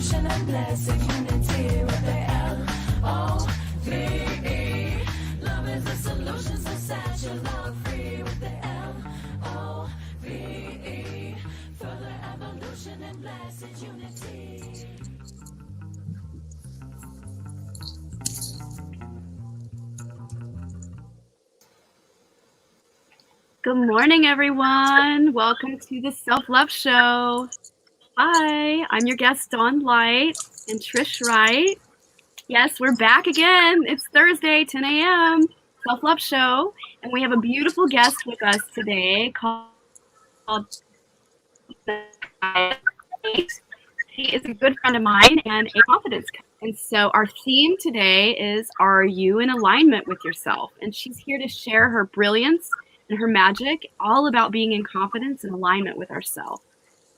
evolution and blessing, unity with the L-O-V-E. Love is a solution, so set your love free with the L-O-V-E. Further evolution and blessed unity. Good morning, everyone. Welcome to the Self-Love Show. Hi, I'm your guest, Dawn Light and Trish Wright. Yes, we're back again. It's Thursday, 10 a.m., Self-Love Show, and we have a beautiful guest with us today called Nakiya Tate. She is a good friend of mine and a confidence coach. And so our theme today is, are you in alignment with yourself? And she's here to share her brilliance and her magic, all about being in confidence and alignment with ourselves.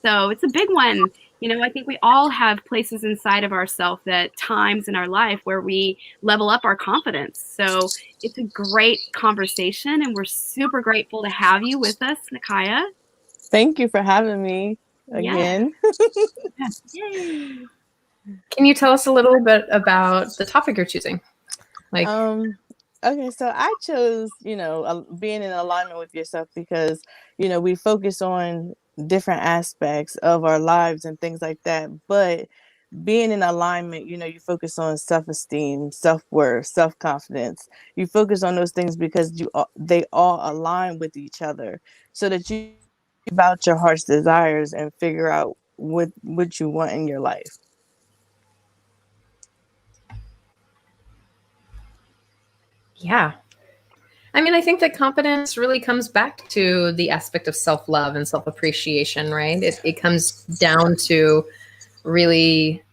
So it's a big one. You know, I think we all have places inside of ourselves at times in our life where we level up our confidence. So it's a great conversation, and we're super grateful to have you with us, Nakiya. Thank you for having me again. Yes. Yay. Can you tell us a little bit about the topic you're choosing? Okay, so I chose, being in alignment with yourself because, we focus on different aspects of our lives and things like that. But being in alignment, you focus on self-esteem, self-worth, self-confidence. You focus on those things because they all align with each other so that you about your heart's desires and figure out what you want in your life. Yeah. I mean, I think that confidence really comes back to the aspect of self-love and self-appreciation, right? It comes down to really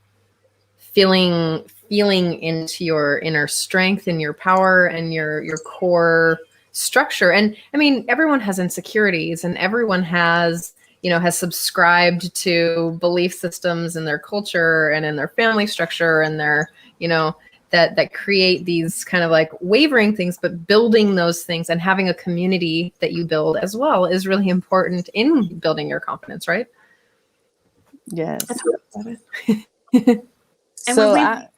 feeling into your inner strength and your power and your core structure. And I mean, everyone has insecurities, and everyone has subscribed to belief systems in their culture and in their family structure and their, that create these kind of like wavering things, but building those things and having a community that you build as well is really important in building your confidence, right? Yes. And so I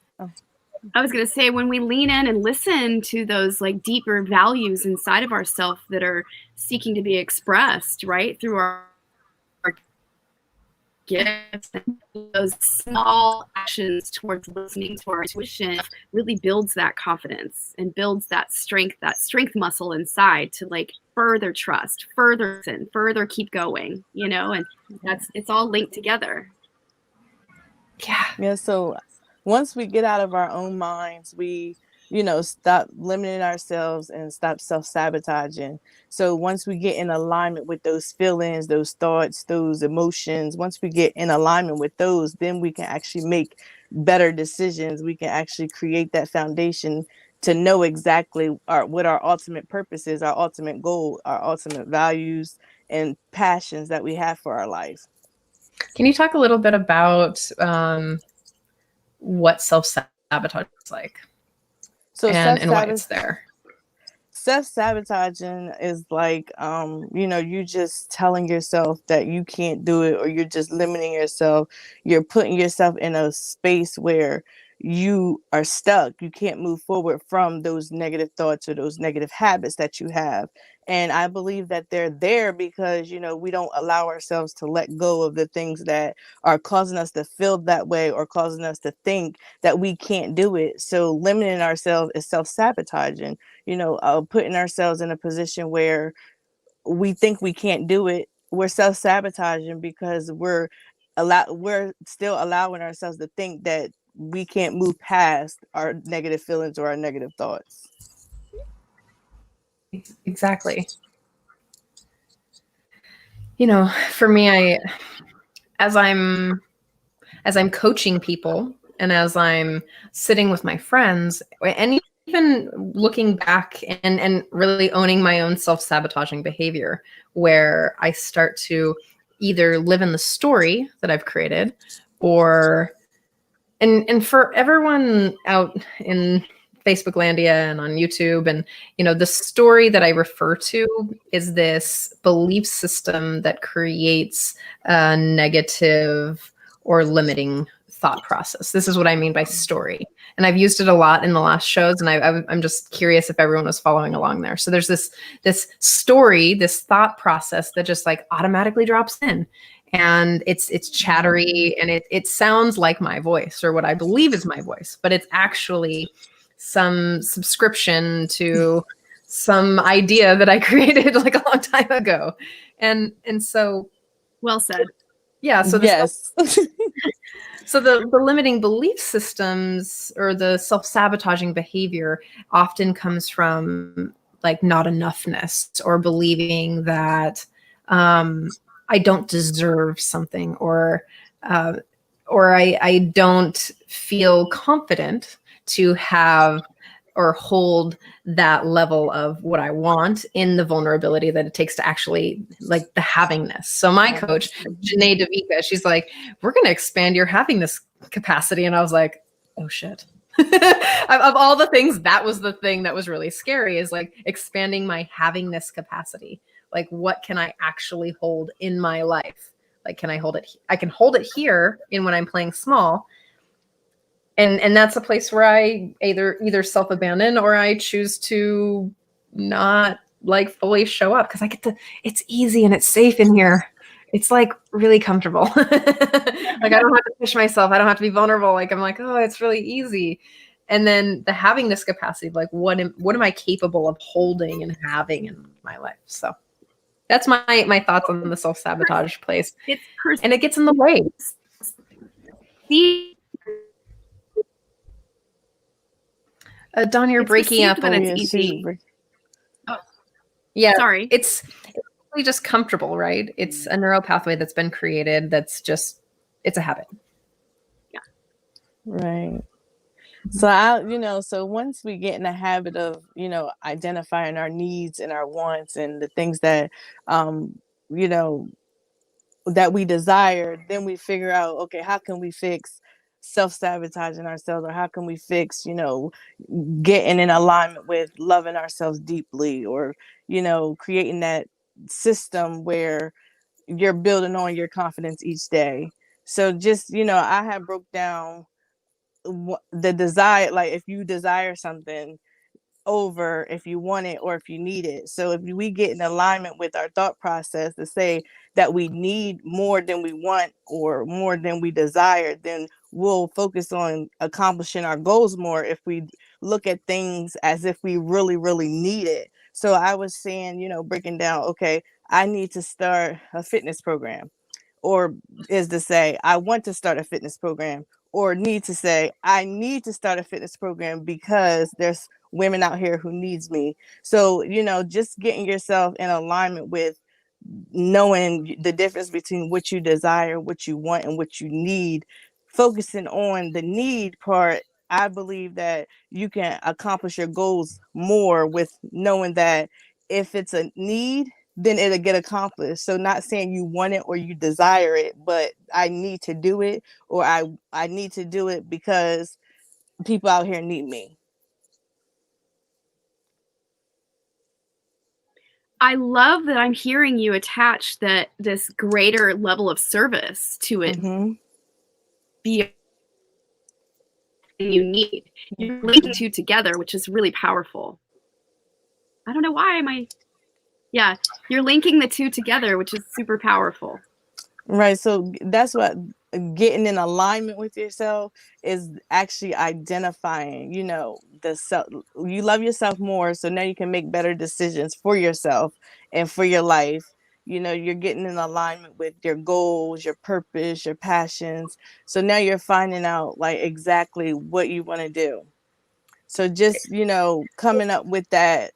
was going to say, when we lean in and listen to those like deeper values inside of ourselves that are seeking to be expressed, right, through our gifts, and those small actions towards listening to our intuition really builds that confidence and builds that strength muscle inside to like further trust, further listen, further keep going, and it's all linked together. Yeah. So once we get out of our own minds, we stop limiting ourselves and stop self-sabotaging. So once we get in alignment with those feelings, those thoughts, those emotions, once we get in alignment with those, then we can actually make better decisions. We can actually create that foundation to know exactly what our ultimate purpose is, our ultimate goal, our ultimate values and passions that we have for our life. Can you talk a little bit about what self-sabotage is like? So and why it's there. Self-sabotaging is like, you just telling yourself that you can't do it, or you're just limiting yourself. You're putting yourself in a space where you are stuck. You can't move forward from those negative thoughts or those negative habits that you have. And I believe that they're there because, we don't allow ourselves to let go of the things that are causing us to feel that way or causing us to think that we can't do it. So limiting ourselves is self-sabotaging, putting ourselves in a position where we think we can't do it. We're self-sabotaging because we're still allowing ourselves to think that we can't move past our negative feelings or our negative thoughts. Exactly. For me, as I'm coaching people and as I'm sitting with my friends, and even looking back and really owning my own self-sabotaging behavior, where I start to either live in the story that I've created, or and for everyone out in Facebooklandia and on YouTube, and the story that I refer to is this belief system that creates negative or limiting thought process. This is what I mean by story. And I've used it a lot in the last shows, and I'm just curious if everyone was following along there. So there's this story, this thought process that just like automatically drops in. And it's chattery, and it sounds like my voice or what I believe is my voice, but it's actually some subscription to some idea that I created like a long time ago. And so, Well said. yeah. So Yes. so the limiting belief systems or the self-sabotaging behavior often comes from like not enoughness, or believing that I don't deserve something, or I don't feel confident to have or hold that level of what I want in the vulnerability that it takes to actually like the havingness. So my coach, Janae Devika, she's like, we're going to expand your havingness capacity. And I was like, oh shit. Of all the things, that was the thing that was really scary, is like expanding my havingness capacity. Like, what can I actually hold in my life? Like, can I hold it? I can hold it here in when I'm playing small. And that's a place where I either self-abandon, or I choose to not like fully show up, because I get to, it's easy and it's safe in here. It's like really comfortable. Like, I don't have to push myself. I don't have to be vulnerable. Like, I'm like, oh, it's really easy. And then the having this capacity, like what am I capable of holding and having in my life? So that's my thoughts on the self-sabotage place. And it gets in the way. Dawn, you're breaking up. But it's easy. Oh, yeah, sorry. It's really just comfortable, right? It's a neural pathway that's been created. That's just, it's a habit. Yeah. Right. So so once we get in the habit of, identifying our needs and our wants and the things that, that we desire, then we figure out, okay, how can we fix self-sabotaging ourselves, or how can we fix, getting in alignment with loving ourselves deeply, or, creating that system where you're building on your confidence each day. So just, I have broke down the desire, like if you desire something over if you want it or if you need it. So if we get in alignment with our thought process to say that we need more than we want or more than we desire, then we'll focus on accomplishing our goals more if we look at things as if we really, really need it. So I was saying, breaking down, okay, I need to start a fitness program, or is to say, I want to start a fitness program, or need to say, I need to start a fitness program because there's women out here who needs me. So, just getting yourself in alignment with knowing the difference between what you desire, what you want, and what you need, focusing on the need part, I believe that you can accomplish your goals more with knowing that if it's a need, then it'll get accomplished. So not saying you want it or you desire it, but I need to do it, or I need to do it because people out here need me. I love that I'm hearing you attach this greater level of service to it. Mm-hmm. Be you need. You're linking two together, which is really powerful. I don't know why yeah, you're linking the two together, which is super powerful. Right. So that's what getting in alignment with yourself is actually identifying, the self. You love yourself more, so now you can make better decisions for yourself and for your life. You're getting in alignment with your goals, your purpose, your passions. So now you're finding out like exactly what you want to do. So just, coming up with that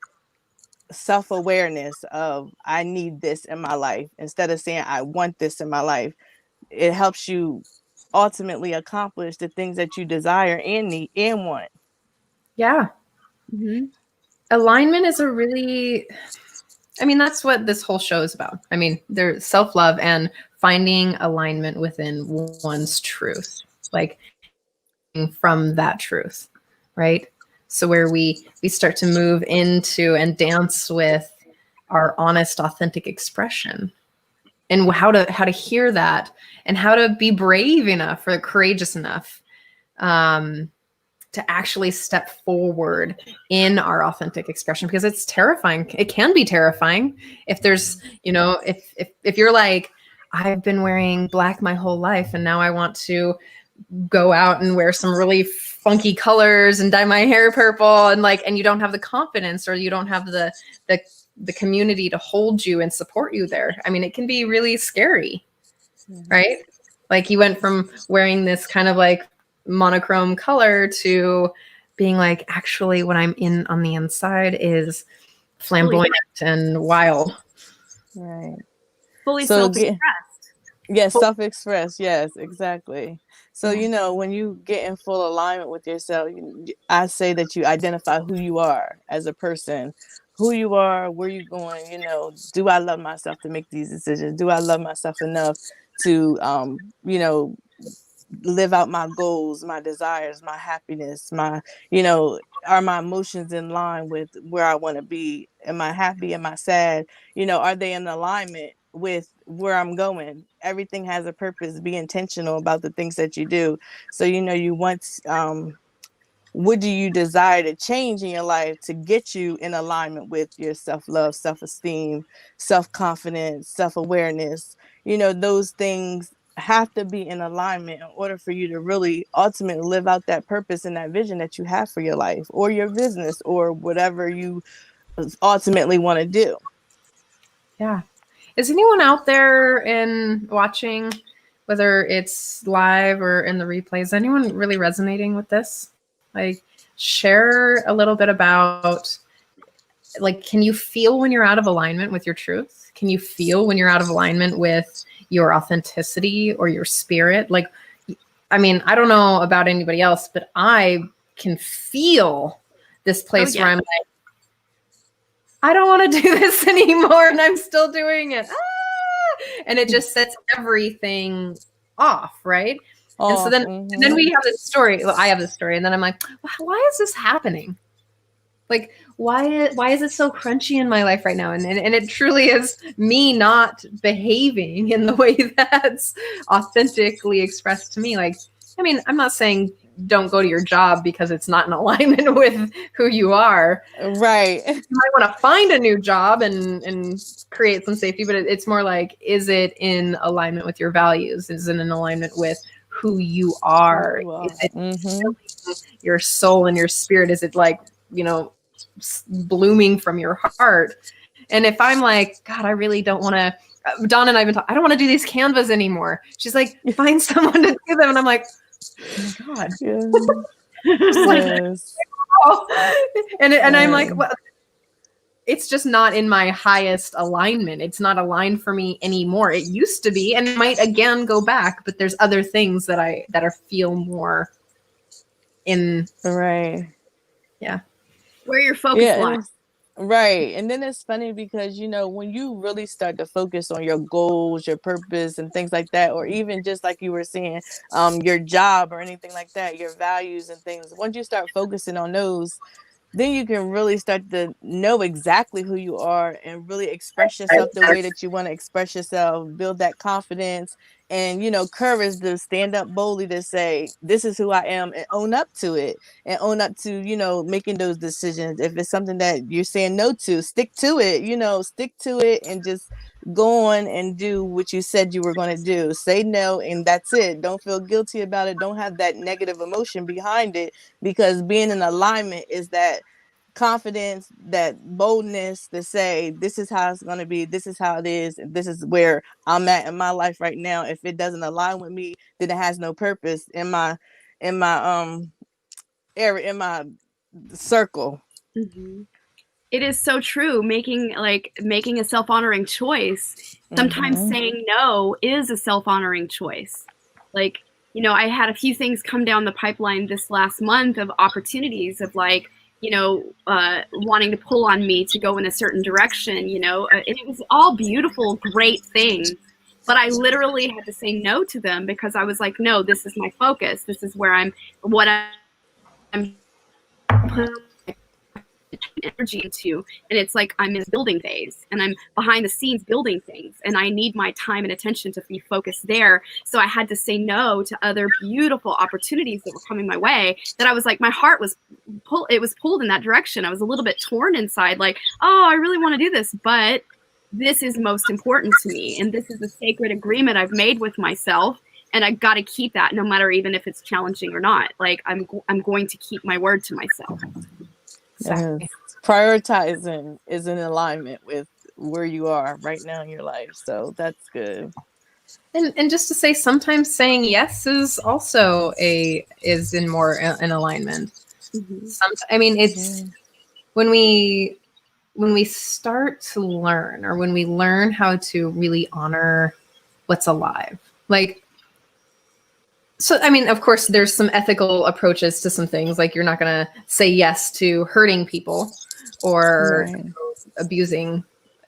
self-awareness of I need this in my life instead of saying I want this in my life. It helps you ultimately accomplish the things that you desire and need and want. Yeah. Mm-hmm. Alignment is that's what this whole show is about. There's self-love and finding alignment within one's truth, like from that truth, right? So where we start to move into and dance with our honest, authentic expression. and how to hear that, and how to be brave enough or courageous enough to actually step forward in our authentic expression, because it's terrifying. It can be terrifying if there's, if you're like, I've been wearing black my whole life and now I want to go out and wear some really funky colors and dye my hair purple, and you don't have the confidence, or you don't have the community to hold you and support you there. I mean, it can be really scary, right? Like, you went from wearing this kind of like monochrome color to being like, actually what I'm in on the inside is flamboyant and wild. Right. Fully So self-expressed. Yes, self-express. Yes, exactly. So, when you get in full alignment with yourself, I say that you identify who you are as a person, who you are, where you're going. Do I love myself to make these decisions? Do I love myself enough to, live out my goals, my desires, my happiness, are my emotions in line with where I want to be? Am I happy? Am I sad? Are they in alignment with where I'm going? Everything has a purpose. Be intentional about the things that you do. So, you want, what do you desire to change in your life to get you in alignment with your self-love, self-esteem, self-confidence, self-awareness? Those things have to be in alignment in order for you to really ultimately live out that purpose and that vision that you have for your life or your business or whatever you ultimately want to do. Yeah. Is anyone out there in watching, whether it's live or in the replays, anyone really resonating with this? Like, share a little bit about, like, can you feel when you're out of alignment with your truth? Can you feel when you're out of alignment with your authenticity or your spirit? Like, I mean, I don't know about anybody else, but I can feel this place where I'm like, I don't want to do this anymore, and I'm still doing it. And it just sets everything off, right? And so then we have this story. Well, I have this story, and then I'm like, why is this happening? Like, why is it so crunchy in my life right now? And it truly is me not behaving in the way that's authentically expressed to me. Like, I mean, I'm not saying don't go to your job because it's not in alignment with who you are. Right. You might want to find a new job and create some safety, but it's more like, is it in alignment with your values? Is it in alignment with who you are? Is it your soul and your spirit? Is it like, blooming from your heart? And if I'm like, God, I really don't want to, Dawn and I have been talking, I don't want to do these canvas anymore. She's like, find someone to do them. And I'm like, oh my God. Yes. And I'm like, well, it's just not in my highest alignment. It's not aligned for me anymore. It used to be, and it might again go back, but there's other things that I feel more in. Right. Yeah. Where your focus lies. Right. And then it's funny because, when you really start to focus on your goals, your purpose and things like that, or even just like you were saying, your job or anything like that, your values and things, once you start focusing on those, then you can really start to know exactly who you are and really express yourself the way that you want to express yourself, build that confidence and, courage to stand up boldly to say, this is who I am, and own up to it and own up to, making those decisions. If it's something that you're saying no to, stick to it, stick to it and just go on and do what you said you were going to do. Say no, and that's it. Don't feel guilty about it. Don't have that negative emotion behind it, because being in alignment is that confidence, that boldness to say, this is how it's going to be, this is how it is, and this is where I'm at in my life right now. If it doesn't align with me, then it has no purpose in my area, in my circle. Mm-hmm. It is so true. Making a self-honoring choice. Sometimes saying no is a self-honoring choice. Like, I had a few things come down the pipeline this last month of opportunities of wanting to pull on me to go in a certain direction, and it was all beautiful, great things. But I literally had to say no to them because I was like, no, this is my focus. This is where I'm energy into, and it's like I'm in this building phase and I'm behind the scenes building things, and I need my time and attention to be focused there. So I had to say no to other beautiful opportunities that were coming my way, that I was like, my heart was pulled in that direction. I was a little bit torn inside, like, oh, I really want to do this, but this is most important to me, and this is a sacred agreement I've made with myself, and I got to keep that, no matter even if it's challenging or not. Like, I'm going to keep my word to myself. Yes. Prioritizing is in alignment with where you are right now in your life, so that's good. And just to say, sometimes saying yes is also is in more in alignment. I mean, it's when we start to learn, or when we learn how to really honor what's alive, like. So, I mean, of course, there's some ethical approaches to some things. Like, you're not going to say yes to hurting people or abusing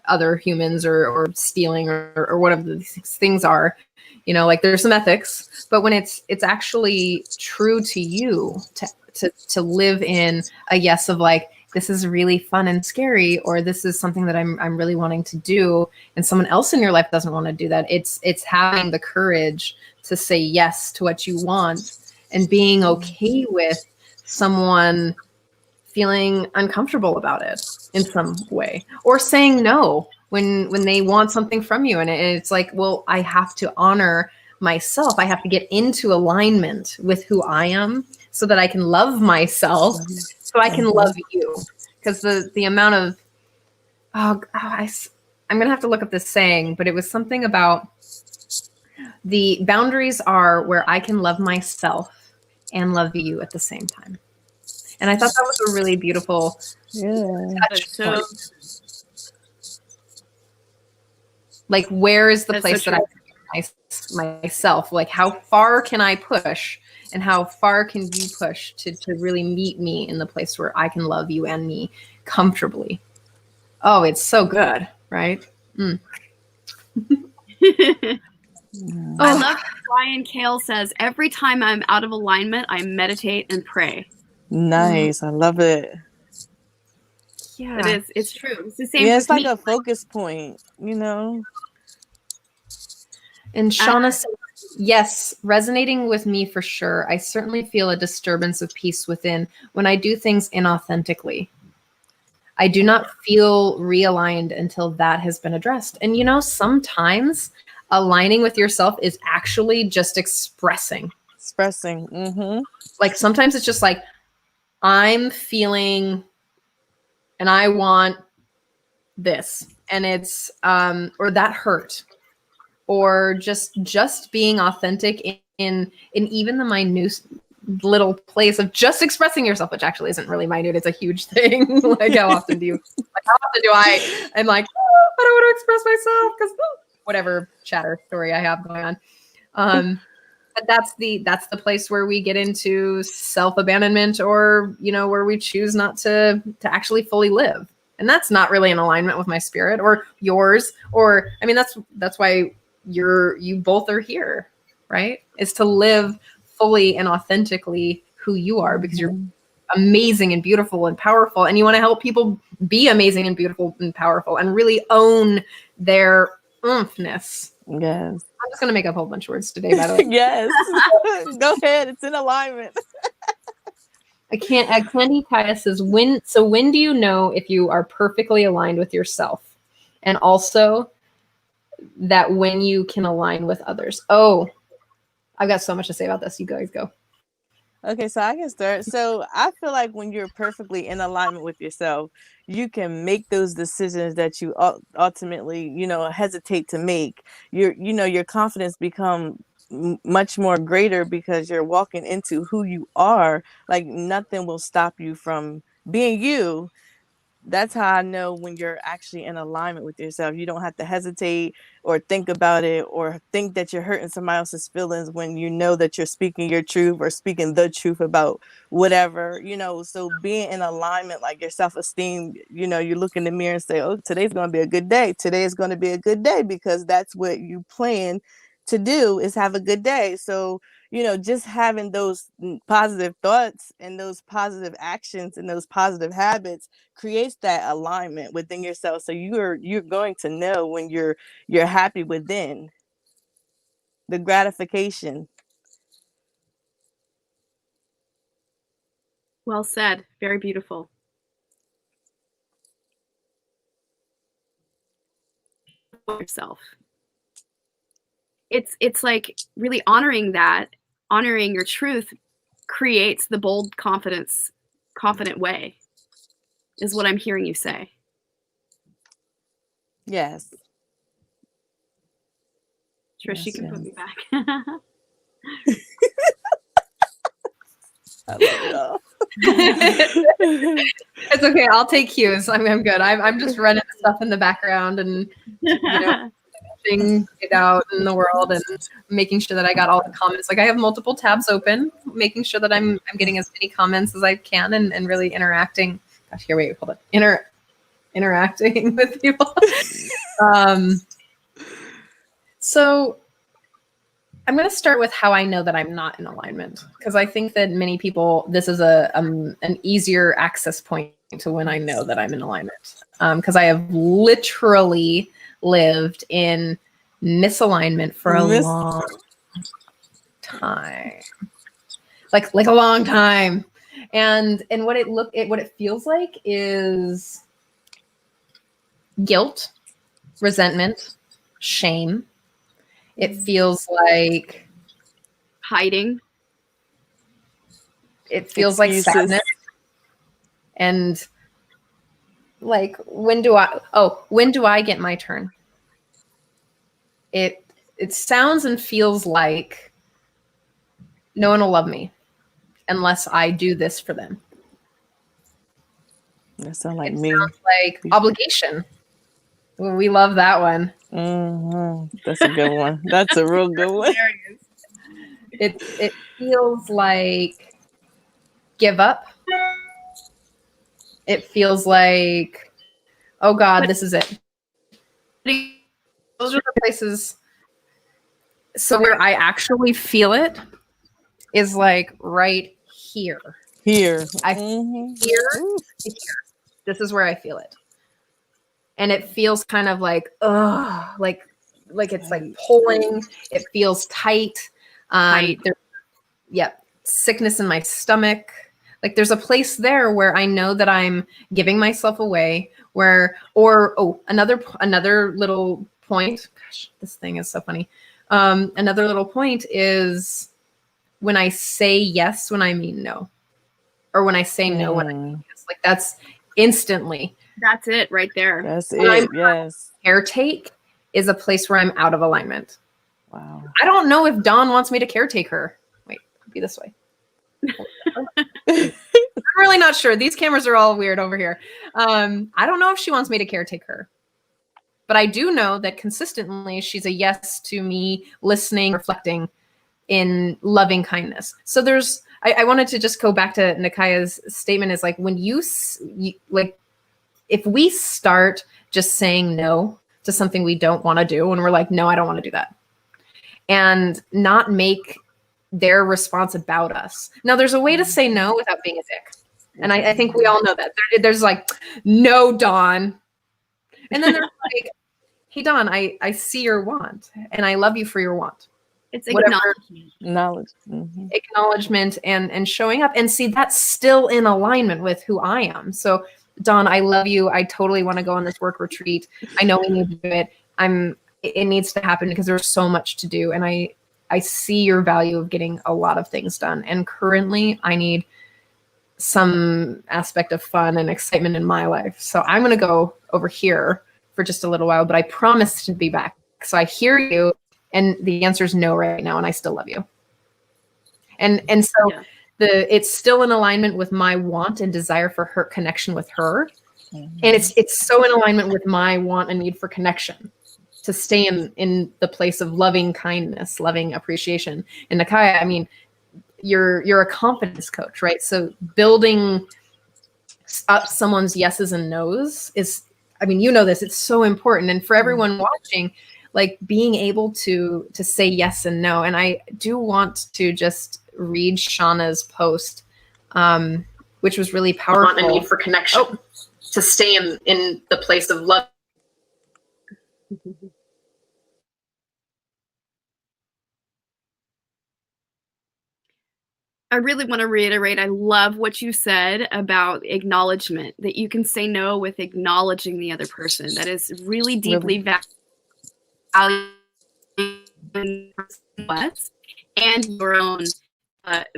other humans, or stealing, or whatever these things are. You know, like, there's some ethics. But when it's actually true to you to live in a yes of like, this is really fun and scary, or this is something that I'm really wanting to do, and someone else in your life doesn't want to do that. It's having the courage to say yes to what you want, and being okay with someone feeling uncomfortable about it in some way, or saying no when they want something from you. And it's like, well, I have to honor myself. I have to get into alignment with who I am, so that I can love myself, so I can love you. Because the amount of, I'm going to have to look up this saying, but it was something about the boundaries are where I can love myself and love you at the same time. And I thought that was a really beautiful touch point. Like, where is the place that I myself? Like, how far can I push, and how far can you push to really meet me in the place where I can love you and me comfortably? Oh, it's so good, right? I love Brian Kale says, every time I'm out of alignment, I meditate and pray. Nice. I love it. Yeah, it is. It's true. It's the same. Yeah, it's like me. a focus point, you know. And Shauna says, yes, resonating with me for sure. I certainly feel a disturbance of peace within when I do things inauthentically. I do not feel realigned until that has been addressed. And, you know, sometimes aligning with yourself is actually just expressing. Like, sometimes it's just like, I'm feeling and I want this, and it's or that hurt, or just being authentic in even the minute little place of just expressing yourself, which actually isn't really minute. It's a huge thing. Like, how often do I'm like, oh, I don't want to express myself because whatever chatter story I have going on. But that's the place where we get into self-abandonment, or, you know, where we choose not to actually fully live. And that's not really in alignment with my spirit or yours, or, I mean, that's why you both are here, right? Is to live fully and authentically who you are, because you're amazing and beautiful and powerful, and you want to help people be amazing and beautiful and powerful and really own their oomphness. Yes. I'm just going to make up a whole bunch of words today, by the way. Yes. Go ahead. It's in alignment. I can't. Candy Kaya says, when do you know if you are perfectly aligned with yourself? And also that when you can align with others. Oh, I've got so much to say about this. You guys go. Okay, so I can start. So I feel like when you're perfectly in alignment with yourself, you can make those decisions that you ultimately, you know, hesitate to make. Your confidence become much more greater because you're walking into who you are. Like, nothing will stop you from being you. That's how I know when you're actually in alignment with yourself. You don't have to hesitate or think about it or think that you're hurting somebody else's feelings when you know that you're speaking your truth or speaking the truth about whatever, you know. So being in alignment, like your self-esteem, you know, you look in the mirror and say, oh, today's going to be a good day. Today is going to be a good day, because that's what you plan to do, is have a good day. So you know, just having those positive thoughts and those positive actions and those positive habits creates that alignment within yourself. So you're going to know when you're happy within, the gratification. Well said. Very beautiful. Yourself. It's like really honoring your truth creates the bold confident way, is what I'm hearing you say. Yes. Trish, Yes, you can yes. put me back. I love y'all. It's okay. I'll take cues. I'm good. I'm just running stuff in the background and, you know, pushing it out in the world and making sure that I got all the comments. Like I have multiple tabs open, making sure that I'm getting as many comments as I can and really interacting. Gosh, here, wait, hold on. Interacting with people. So I'm going to start with how I know that I'm not in alignment, because I think that many people, this is an easier access point to when I know that I'm in alignment. Because I have literally lived in misalignment for a long time, like a long time, and what it feels like is guilt, resentment, shame. It feels like Hiding. It feels like sadness. And like, when do I get my turn? It sounds and feels like no one will love me unless I do this for them. That sounds like it me. Sounds like obligation. We love that one. Mm-hmm. That's a good one. That's a real good one. It feels like give up. It feels like, oh God, this is it. Those are the places. So where I actually feel it is like right here. Here. Here. This is where I feel it. And it feels kind of like, like it's like pulling. It feels tight. Sickness in my stomach. Like there's a place there where I know that I'm giving myself away. Another little point. Gosh, this thing is so funny. Another little point is when I say yes when I mean no, or when I say no when I mean yes. Like that's instantly. That's it right there. That's it. Yes. Caretake is a place where I'm out of alignment. Wow. I don't know if Dawn wants me to caretake her. Wait, be this way. I'm really not sure. These cameras are all weird over here. I don't know if she wants me to caretake her. But I do know that consistently she's a yes to me listening, reflecting in loving kindness. So I wanted to just go back to Nakiya's statement is like, when you like, if we start just saying no to something we don't want to do, and we're like, no, I don't want to do that, and not make their response about us. Now, there's a way to say no without being a dick. And I think we all know that. There's like, no, Dawn. And then there's like, hey, Dawn, I see your want, and I love you for your want. It's acknowledgement. Acknowledgement and showing up. And see, that's still in alignment with who I am. So, Dawn, I love you. I totally want to go on this work retreat. I know we need to do it. It needs to happen because there's so much to do. And I see your value of getting a lot of things done. And currently I need some aspect of fun and excitement in my life. So I'm going to go over here for just a little while, but I promise to be back. So I hear you, and the answer is no right now, and I still love you. And so it's still in alignment with my want and desire for her connection with her. And it's so in alignment with my want and need for connection to stay in the place of loving kindness, loving appreciation. And Nakiya, I mean, you're a confidence coach, right? So building up someone's yeses and nos is, I mean, you know this, it's so important. And for everyone watching, like being able to say yes and no. And I do want to just read Shauna's post, which was really powerful. A need for connection, to stay in the place of love. I really want to reiterate, I love what you said about acknowledgement, that you can say no with acknowledging the other person. That is really deeply valuable and your own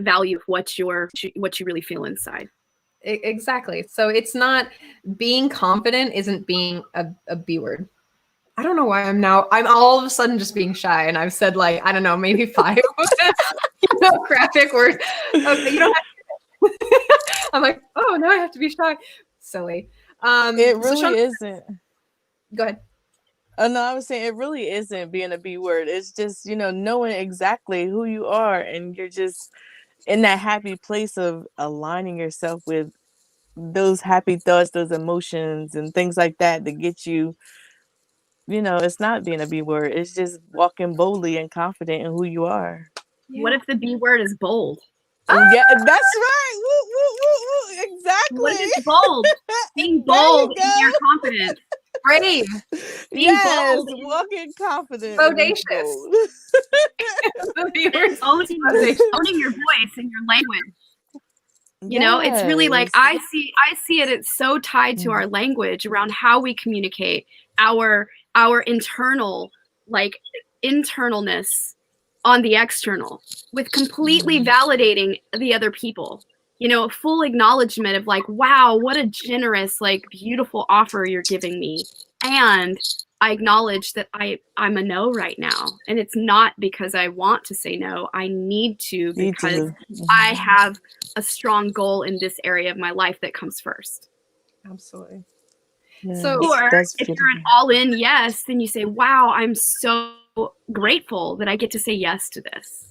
value of what you really feel inside. Exactly. So it's not, being confident isn't being a B word. I don't know why I'm all of a sudden just being shy, and I've said, like, I don't know, maybe 5 graphic words. Okay, you don't have to. I'm like, oh, now I have to be shy. Silly. It really isn't. Go ahead. Oh no, I was saying it really isn't being a B word. It's just, knowing exactly who you are, and you're just in that happy place of aligning yourself with those happy thoughts, those emotions, and things like that get you. It's not being a B word. It's just walking boldly and confident in who you are. Yeah. What if the B word is bold? Yeah, that's right. Woo, woo, woo, woo. Exactly. What if it's bold? Being bold in your confidence. Brave. Being bold. Walking confident. Bodacious. The B word owning your voice and your language. It's really like I see it. It's so tied to our language around how we communicate, our internal, like, internalness on the external, with completely validating the other people. Full acknowledgement of, like, wow, what a generous, like, beautiful offer you're giving me. And I acknowledge that I'm a no right now. And it's not because I want to say no. I need to, because I have a strong goal in this area of my life that comes first. Absolutely. Yes, or if you're an all-in yes, then you say, wow, I'm so grateful that I get to say yes to this.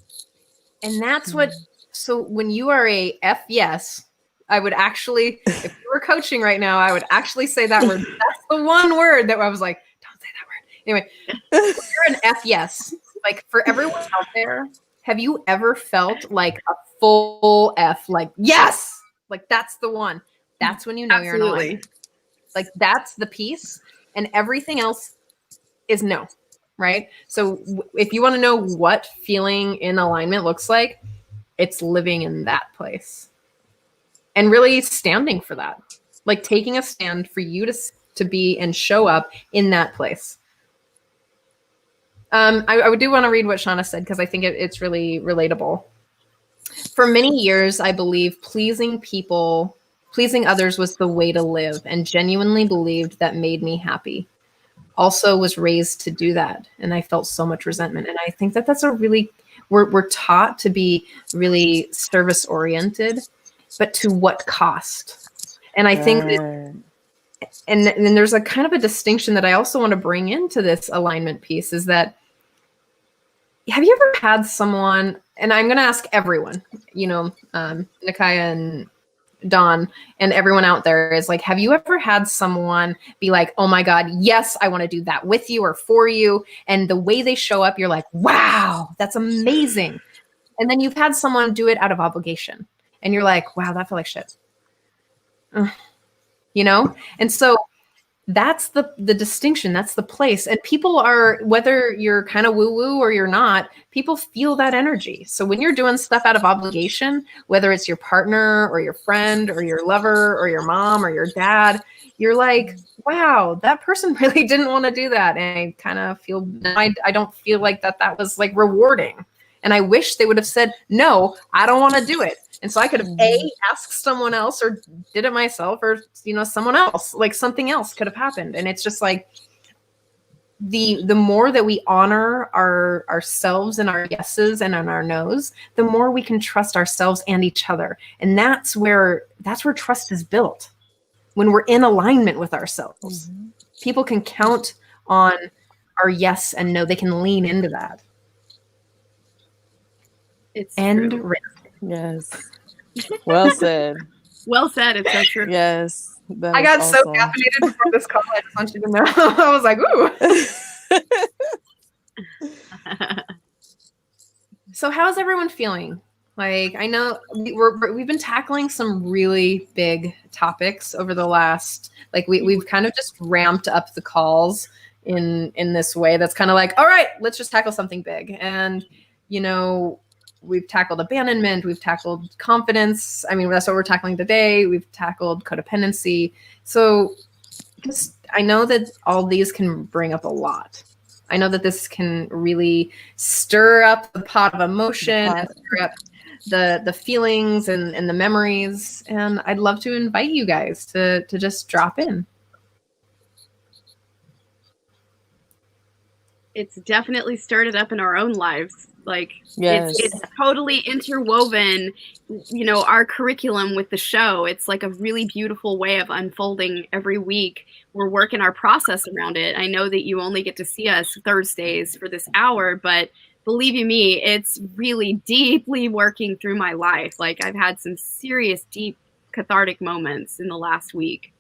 And that's what, so when you are a F yes, I would actually, if you were coaching right now, I would actually say that word. That's the one word that I was like, don't say that word. Anyway, if you're an F yes, like, for everyone out there, have you ever felt like a full F, like, yes, like, that's the one. That's when you know you're in alignment. Like, that's the piece, and everything else is no, right? So if you want to know what feeling in alignment looks like, it's living in that place and really standing for that, like taking a stand for you to be and show up in that place. I do want to read what Shauna said, because I think it's really relatable. For many years, I believe pleasing others was the way to live, and genuinely believed that made me happy. Also was raised to do that, and I felt so much resentment. And I think that that's a really, we're taught to be really service oriented, but to what cost? And I think that, and then there's a kind of a distinction that I also want to bring into this alignment piece, is that, have you ever had someone, and I'm going to ask everyone, Nakiya and Dawn and everyone out there, is like, have you ever had someone be like, oh my God, yes, I want to do that with you or for you. And the way they show up, you're like, wow, that's amazing. And then you've had someone do it out of obligation, and you're like, wow, that felt like shit. And so that's the distinction. That's the place. And people are, whether you're kind of woo-woo or you're not, people feel that energy. So when you're doing stuff out of obligation, whether it's your partner or your friend or your lover or your mom or your dad, you're like, wow, that person really didn't want to do that. And I kind of feel, I don't feel like that was like rewarding. And I wish they would have said, no, I don't want to do it. And so I could have asked someone else, or did it myself, or, someone else, like something else could have happened. And it's just like, the more that we honor ourselves and our yeses and our nos, the more we can trust ourselves and each other. And that's where trust is built, when we're in alignment with ourselves. Mm-hmm. People can count on our yes and no. They can lean into that. It's and true. Yes. Well said. Well said. It's so true. Yes. I got awesome. So caffeinated before this call. I just want you to know. I was like, ooh. So how's everyone feeling? Like, I know we've been tackling some really big topics over the last, like we've kind of just ramped up the calls in this way that's kind of like, all right, let's just tackle something big. And we've tackled abandonment, we've tackled confidence. I mean, that's what we're tackling today. We've tackled codependency. So just, I know that all these can bring up a lot. I know that this can really stir up the pot of emotion and stir up the feelings and the memories. And I'd love to invite you guys to just drop in. It's definitely stirred it up in our own lives. Like, Yes. it's totally interwoven, our curriculum with the show. It's like a really beautiful way of unfolding every week. We're working our process around it. I know that you only get to see us Thursdays for this hour, but believe you me, it's really deeply working through my life. Like, I've had some serious, deep, cathartic moments in the last week.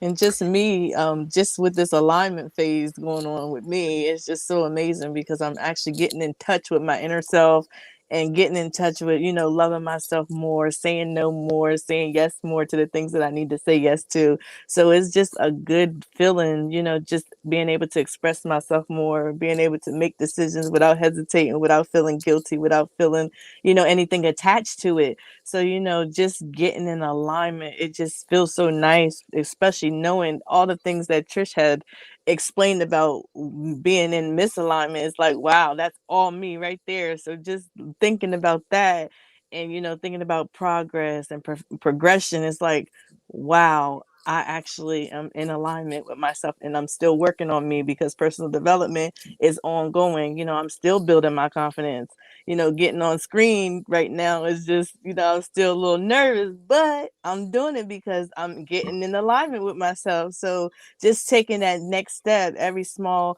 And just me, just with this alignment phase going on with me, it's just so amazing because I'm actually getting in touch with my inner self and getting in touch with, loving myself more, saying no more, saying yes more to the things that I need to say yes to. So it's just a good feeling, just being able to express myself more, being able to make decisions without hesitating, without feeling guilty, without feeling, anything attached to it. So, just getting in alignment, it just feels so nice, especially knowing all the things that Trish had explained about being in misalignment. It's like, wow, that's all me right there. So just thinking about that and, thinking about progress and progression, it's like, wow, I actually am in alignment with myself and I'm still working on me because personal development is ongoing. I'm still building my confidence. Getting on screen right now is just, I'm still a little nervous, but I'm doing it because I'm getting in alignment with myself. So just taking that next step, every small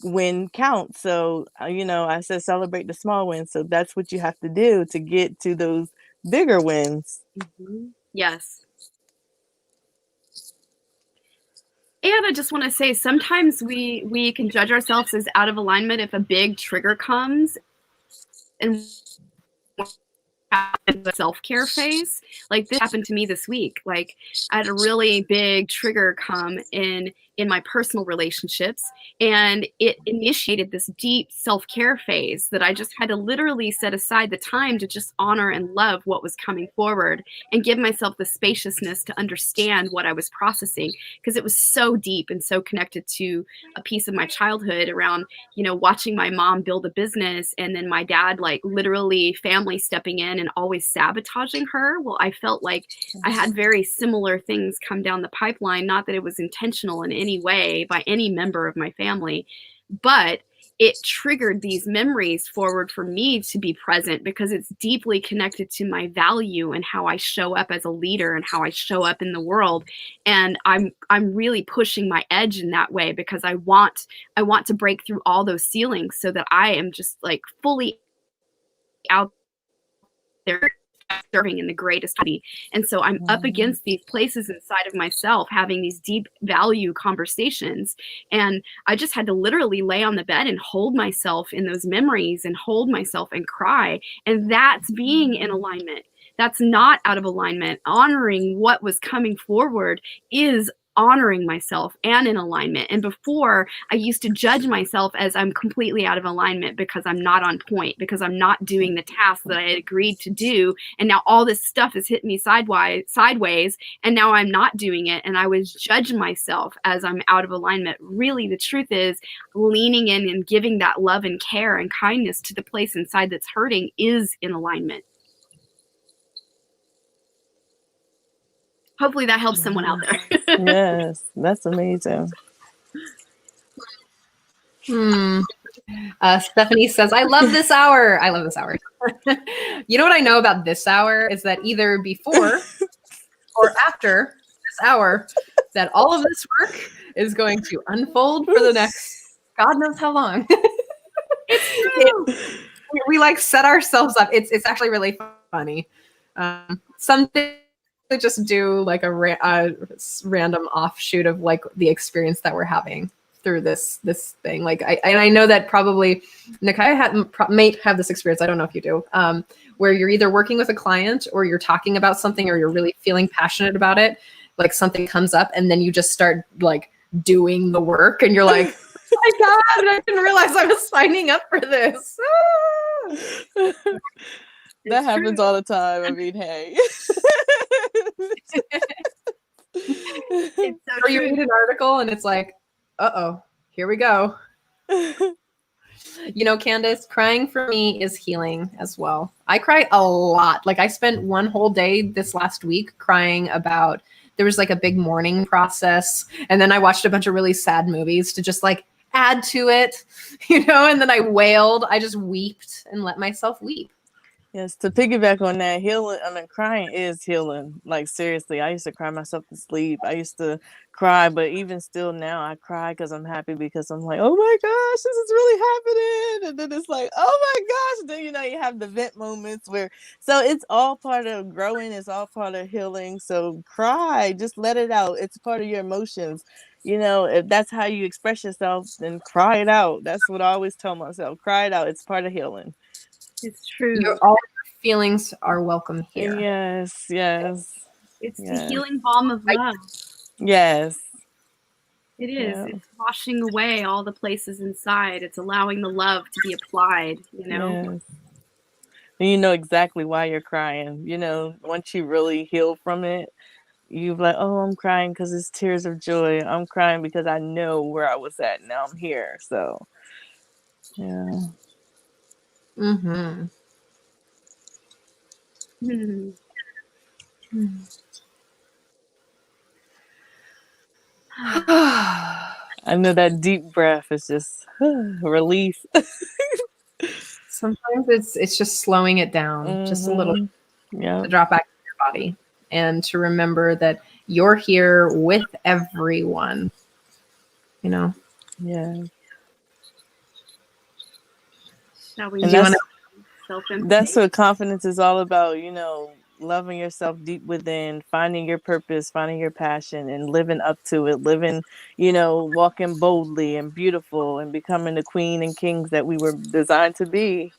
win counts. So, I said celebrate the small wins. So that's what you have to do to get to those bigger wins. Mm-hmm. Yes. And I just want to say, sometimes we can judge ourselves as out of alignment if a big trigger comes and the self-care phase. Like, this happened to me this week. Like, I had a really big trigger come in my personal relationships, and it initiated this deep self-care phase that I just had to literally set aside the time to just honor and love what was coming forward and give myself the spaciousness to understand what I was processing, because it was so deep and so connected to a piece of my childhood around, watching my mom build a business and then my dad, like, literally family stepping in and always sabotaging her. Well, I felt like I had very similar things come down the pipeline. Not that it was intentional in any way by any member of my family, but it triggered these memories forward for me to be present because it's deeply connected to my value and how I show up as a leader and how I show up in the world. And I'm really pushing my edge in that way because I want to break through all those ceilings so that I am just like fully out there serving in the greatest way. And so I'm up against these places inside of myself, having these deep value conversations. And I just had to literally lay on the bed and hold myself in those memories and hold myself and cry. And that's being in alignment. That's not out of alignment. Honoring what was coming forward is honoring myself and in alignment. And before, I used to judge myself as I'm completely out of alignment because I'm not on point, because I'm not doing the task that I had agreed to do. And now all this stuff has hit me sideways, and now I'm not doing it. And I was judging myself as I'm out of alignment. Really, the truth is, leaning in and giving that love and care and kindness to the place inside that's hurting is in alignment. Hopefully that helps someone out there. Yes, that's amazing. Stephanie says, I love this hour. I love this hour. You know what I know about this hour is that either before or after this hour, that all of this work is going to unfold for the next God knows how long. We like set ourselves up. It's actually really funny. Something to just do like a random offshoot of like the experience that we're having. through this thing. Like I know that probably Nakiya may have this experience. I don't know if you do, where you're either working with a client or you're talking about something or you're really feeling passionate about it. Like something comes up and then you just start like doing the work and you're like, oh my God, I didn't realize I was signing up for this. That happens all the time. I mean, hey. It's so Or you true. read an article and it's like, uh-oh, here we go. You know, Candace, crying for me is healing as well. I cry a lot. Like I spent one whole day this last week crying about, there was like a big mourning process. And then I watched a bunch of really sad movies to just like add to it, you know, and then I wailed. I just weeped and let myself weep. Yes, to piggyback on that, healing, I mean, crying is healing. Like, seriously, I used to cry myself to sleep. I used to cry, but even still now, I cry because I'm happy because I'm like, oh my gosh, this is really happening. And then it's like, oh my gosh. Then, you know, you have the vent moments where, so it's all part of growing, it's all part of healing. So cry, just let it out. It's part of your emotions. You know, if that's how you express yourself, then cry it out. That's what I always tell myself. Cry it out. It's part of healing. It's true. All your feelings are welcome here. Yes, yes. It's the Yes. healing balm of love. Yes. It is. Yeah. It's washing away all the places inside. It's allowing the love to be applied, you know? Yes. And you know exactly why you're crying. You know, once you really heal from it, you're like, oh, I'm crying because it's tears of joy. I'm crying because I know where I was at. Now I'm here. So, yeah. Mm-hmm. Hmm. I know that deep breath is just relief. Sometimes it's just slowing it down just a little, Yeah. to drop back to your body and to remember that you're here with everyone, you know. Yeah. Shall we And do that's self-empathy? that's what confidence is all about, you know, loving yourself deep within, finding your purpose, finding your passion, and living up to it, living, you know, walking boldly and beautiful and becoming the queen and kings that we were designed to be.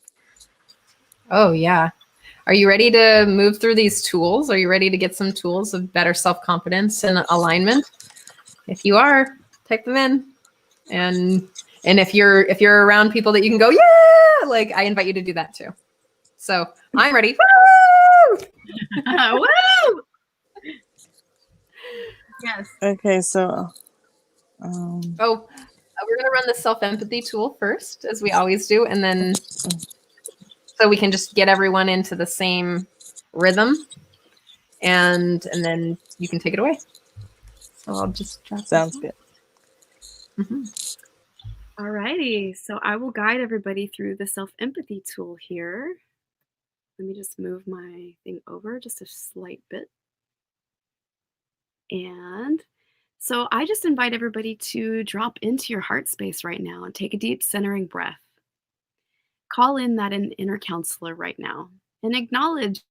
Oh yeah. Are you ready to move through these tools? Are you ready to get some tools of better self-confidence and alignment? If you are, type them in. And if you're around people that you can go, yeah, like I invite you to do that too. So I'm ready. Woo! Woo! Yes. Okay, so Oh, we're going to run the self-empathy tool first, as we always do. And then so we can just get everyone into the same rhythm. And then you can take it away. So I'll just drop sounds good. Mm-hmm. All righty. So I will guide everybody through the self-empathy tool here. Let me just move my thing over just a slight bit. And so I just invite everybody to drop into your heart space right now and take a deep centering breath. Call in that inner counselor right now and acknowledge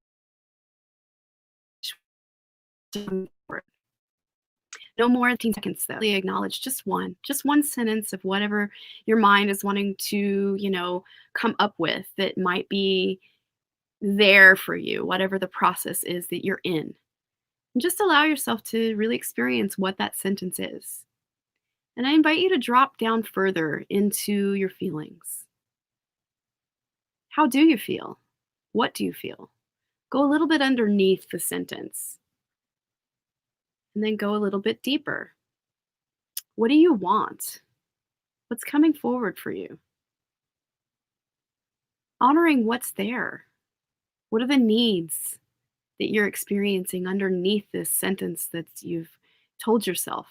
no more than 15 seconds though. Acknowledge just one sentence of whatever your mind is wanting to, you know, come up with that might be there for you, whatever the process is that you're in. And just allow yourself to really experience what that sentence is. And I invite you to drop down further into your feelings. How do you feel? What do you feel? Go a little bit underneath the sentence. And then go a little bit deeper. What do you want? What's coming forward for you? Honoring what's there. What are the needs that you're experiencing underneath this sentence that you've told yourself?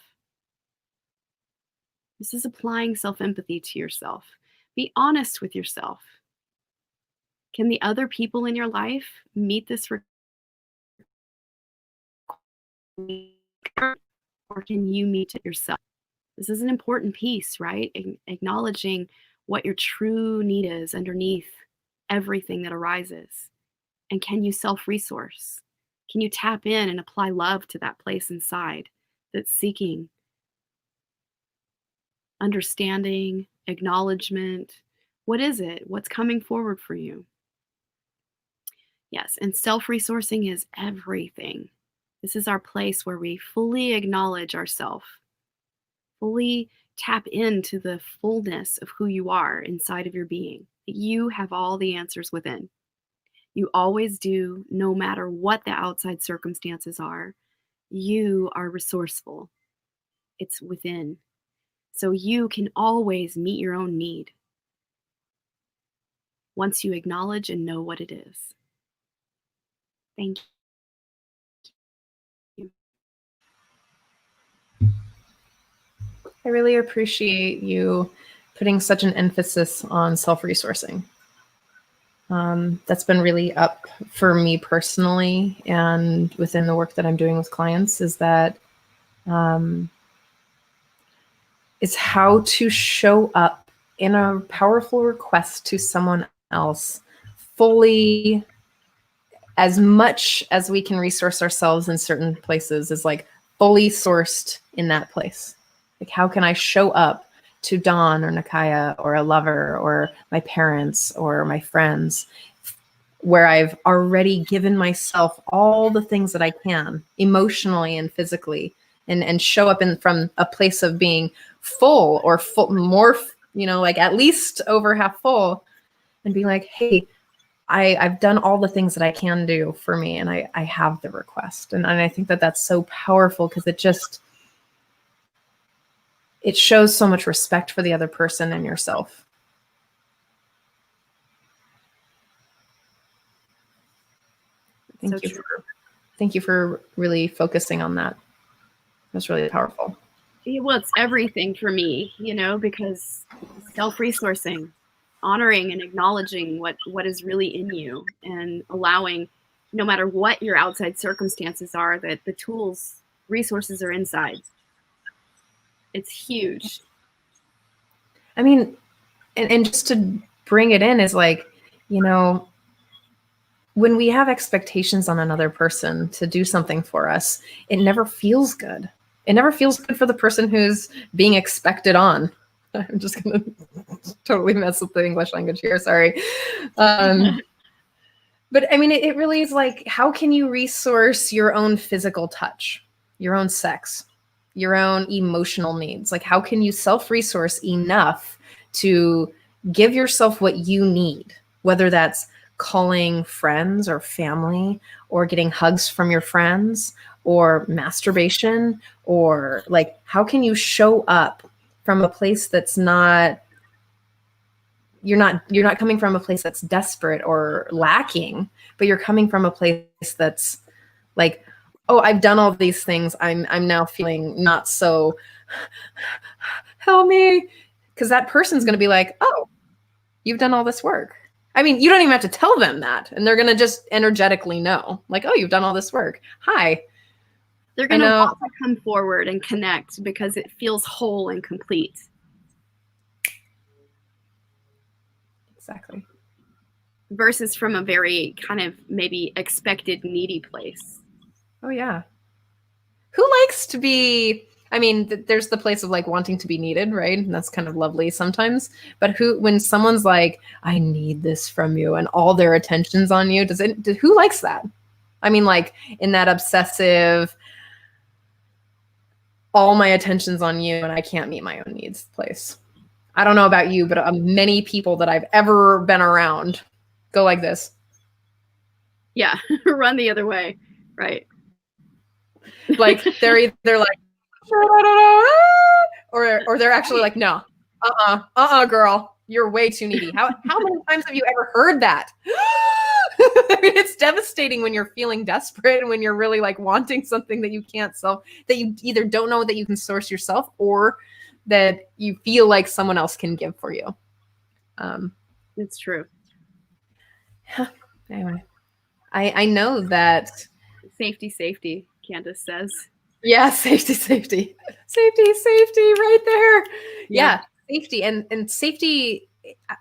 This is applying self-empathy to yourself. Be honest with yourself. Can the other people in your life meet this requirement, or can you meet it yourself? This is an important piece, right? Acknowledging what your true need is underneath everything that arises. And can you self-resource? Can you tap in and apply love to that place inside that's seeking understanding, acknowledgement. What is it? What's coming forward for you? Yes, and self-resourcing is everything. This is our place where we fully acknowledge ourselves, fully tap into the fullness of who you are inside of your being. You have all the answers within. You always do, no matter what the outside circumstances are. You are resourceful. It's within. So you can always meet your own need once you acknowledge and know what it is. Thank you. I really appreciate you putting such an emphasis on self-resourcing. That's been really up for me personally, and within the work that I'm doing with clients, is that it's how to show up in a powerful request to someone else fully, as much as we can resource ourselves in certain places, is like fully sourced in that place. Like, how can I show up to Dawn or Nakiya or a lover or my parents or my friends, where I've already given myself all the things that I can emotionally and physically, and show up from a place of being full or full, more, like at least over half full, and be like, hey, I've done all the things that I can do for me, and I have the request. And I think that that's so powerful, because it shows so much respect for the other person and yourself. Thank you for really focusing on that. That's really powerful. Well, it's everything for me, because self-resourcing, honoring and acknowledging what is really in you, and allowing, no matter what your outside circumstances are, that the tools, resources are inside. It's huge. I mean, and just to bring it in is like, when we have expectations on another person to do something for us, it never feels good. It never feels good for the person who's being expected on. I'm just going to totally mess with the English language here. Sorry. But I mean, it really is like, how can you resource your own physical touch, your own sex, your own emotional needs? Like, how can you self-resource enough to give yourself what you need, whether that's calling friends or family, or getting hugs from your friends, or masturbation, or like, how can you show up from a place that's not, you're not coming from a place that's desperate or lacking, but you're coming from a place that's like, oh, I've done all these things. I'm now feeling not so, help me. Because that person's going to be like, oh, you've done all this work. I mean, you don't even have to tell them that. And they're going to just energetically know, like, oh, you've done all this work. Hi. They're going to want to come forward and connect because it feels whole and complete. Exactly. Versus from a very kind of maybe expected needy place. Oh, yeah. Who likes to be, I mean, there's the place of like wanting to be needed, right? And that's kind of lovely sometimes. But when someone's like, I need this from you, and all their attention's on you, who likes that? I mean, like in that obsessive, all my attention's on you and I can't meet my own needs place. I don't know about you, but many people that I've ever been around go like this. Yeah, run the other way, right? Like they're either like, or they're actually like, no, girl, you're way too needy. How many times have you ever heard that? I mean, it's devastating when you're feeling desperate and when you're really like wanting something that you can't that you either don't know that you can source yourself, or that you feel like someone else can give for you. It's true. Anyway, I know that safety, Candace says. Yeah, safety right there. Yeah, safety and safety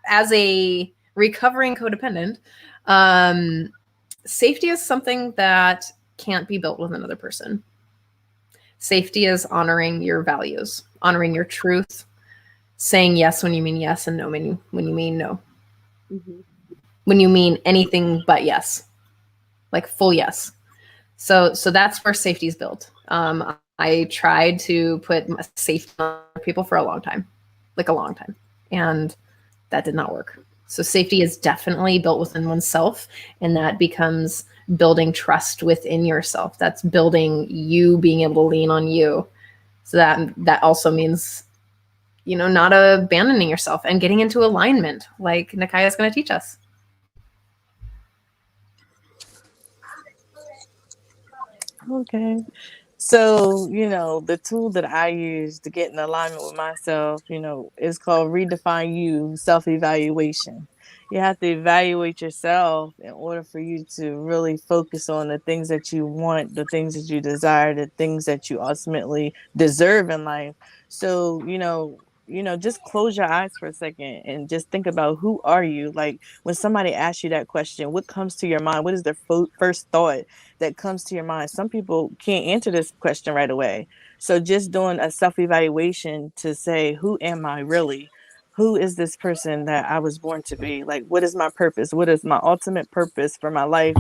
as a recovering codependent. Safety is something that can't be built with another person. Safety is honoring your values, honoring your truth, saying yes when you mean yes and no when you mean no. Mhm. When you mean anything but yes, like full yes. So that's where safety is built. I tried to put safety on people for a long time, like a long time, and that did not work. So safety is definitely built within oneself, and that becomes building trust within yourself. That's building you being able to lean on you. So that also means, you know, not abandoning yourself and getting into alignment, like Nakiya is going to teach us. Okay. So, the tool that I use to get in alignment with myself, is called Redefine You Self Evaluation. You have to evaluate yourself in order for you to really focus on the things that you want, the things that you desire, the things that you ultimately deserve in life. So, just close your eyes for a second and just think about, who are you? Like, when somebody asks you that question, what comes to your mind? What is their first thought that comes to your mind? Some people can't answer this question right away. So just doing a self-evaluation to say, who am I really? Who is this person that I was born to be? Like, what is my purpose? What is my ultimate purpose for my life?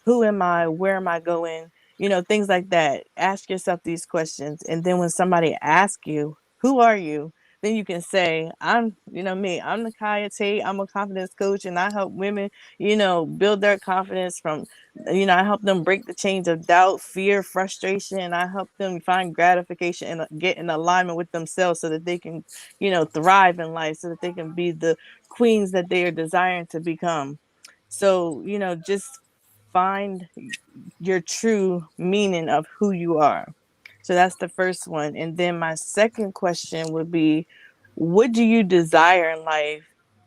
Who am I? Where am I going? Things like that. Ask yourself these questions. And then when somebody asks you, who are you? Then you can say, I'm, me, I'm Nakiya Tate. I'm a confidence coach, and I help women, build their confidence from, I help them break the chains of doubt, fear, frustration. I help them find gratification and get in alignment with themselves so that they can, thrive in life, so that they can be the queens that they are desiring to become. So, just find your true meaning of who you are. So that's the first one. And then my second question would be, what do you desire in life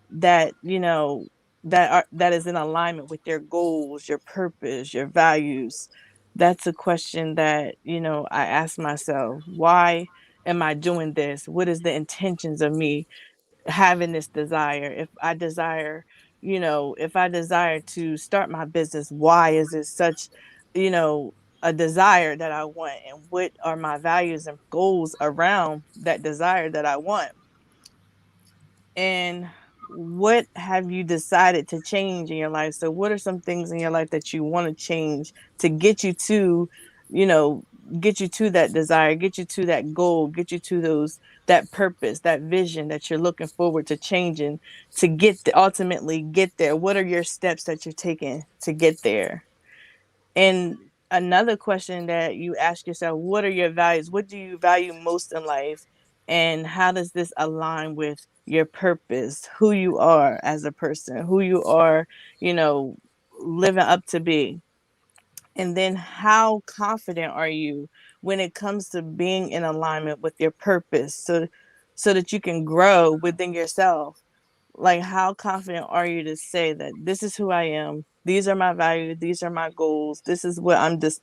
that, that is in alignment with your goals, your purpose, your values? That's a question that, I ask myself. Why am I doing this? What is the intentions of me having this desire? If I desire to start my business, why is it such, you know a desire that I want, and what are my values and goals around that desire that I want? And what have you decided to change in your life? So what are some things in your life that you want to change to get you to, you know, get you to that desire, get you to that goal, get you to that purpose, that vision that you're looking forward to changing to ultimately get there? What are your steps that you're taking to get there? And another question that you ask yourself, what are your values? What do you value most in life? And how does this align with your purpose, who you are as a person, who you are, you know, living up to be? And then how confident are you when it comes to being in alignment with your purpose, so that you can grow within yourself? Like, how confident are you to say that this is who I am, these are my values, these are my goals, this is what I'm just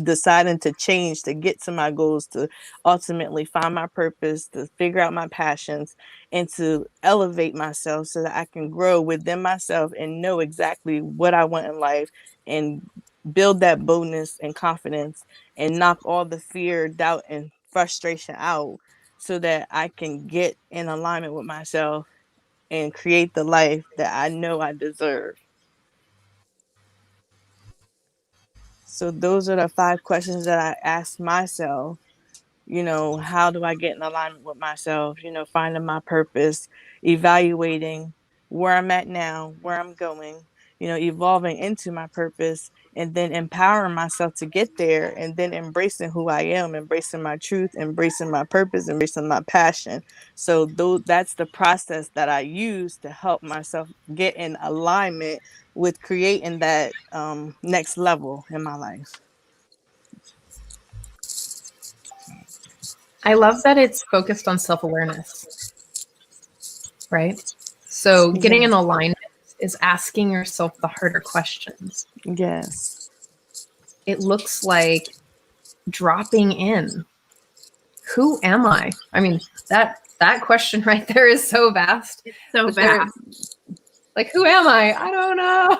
deciding to change to get to my goals, to ultimately find my purpose, to figure out my passions, and to elevate myself so that I can grow within myself and know exactly what I want in life, and build that boldness and confidence, and knock all the fear, doubt, and frustration out, so that I can get in alignment with myself and create the life that I know I deserve. So those are the 5 questions that I ask myself. How do I get in alignment with myself? Finding my purpose, evaluating where I'm at now, where I'm going, evolving into my purpose, and then empowering myself to get there, and then embracing who I am, embracing my truth, embracing my purpose, embracing my passion. So that's the process that I use to help myself get in alignment with creating that next level in my life. I love that it's focused on self-awareness, right? So getting in Yes. alignment is asking yourself the harder questions. Yes. It looks like dropping in. Who am I? I mean, that question right there is so vast. So But there, vast. like, who am I? I don't know.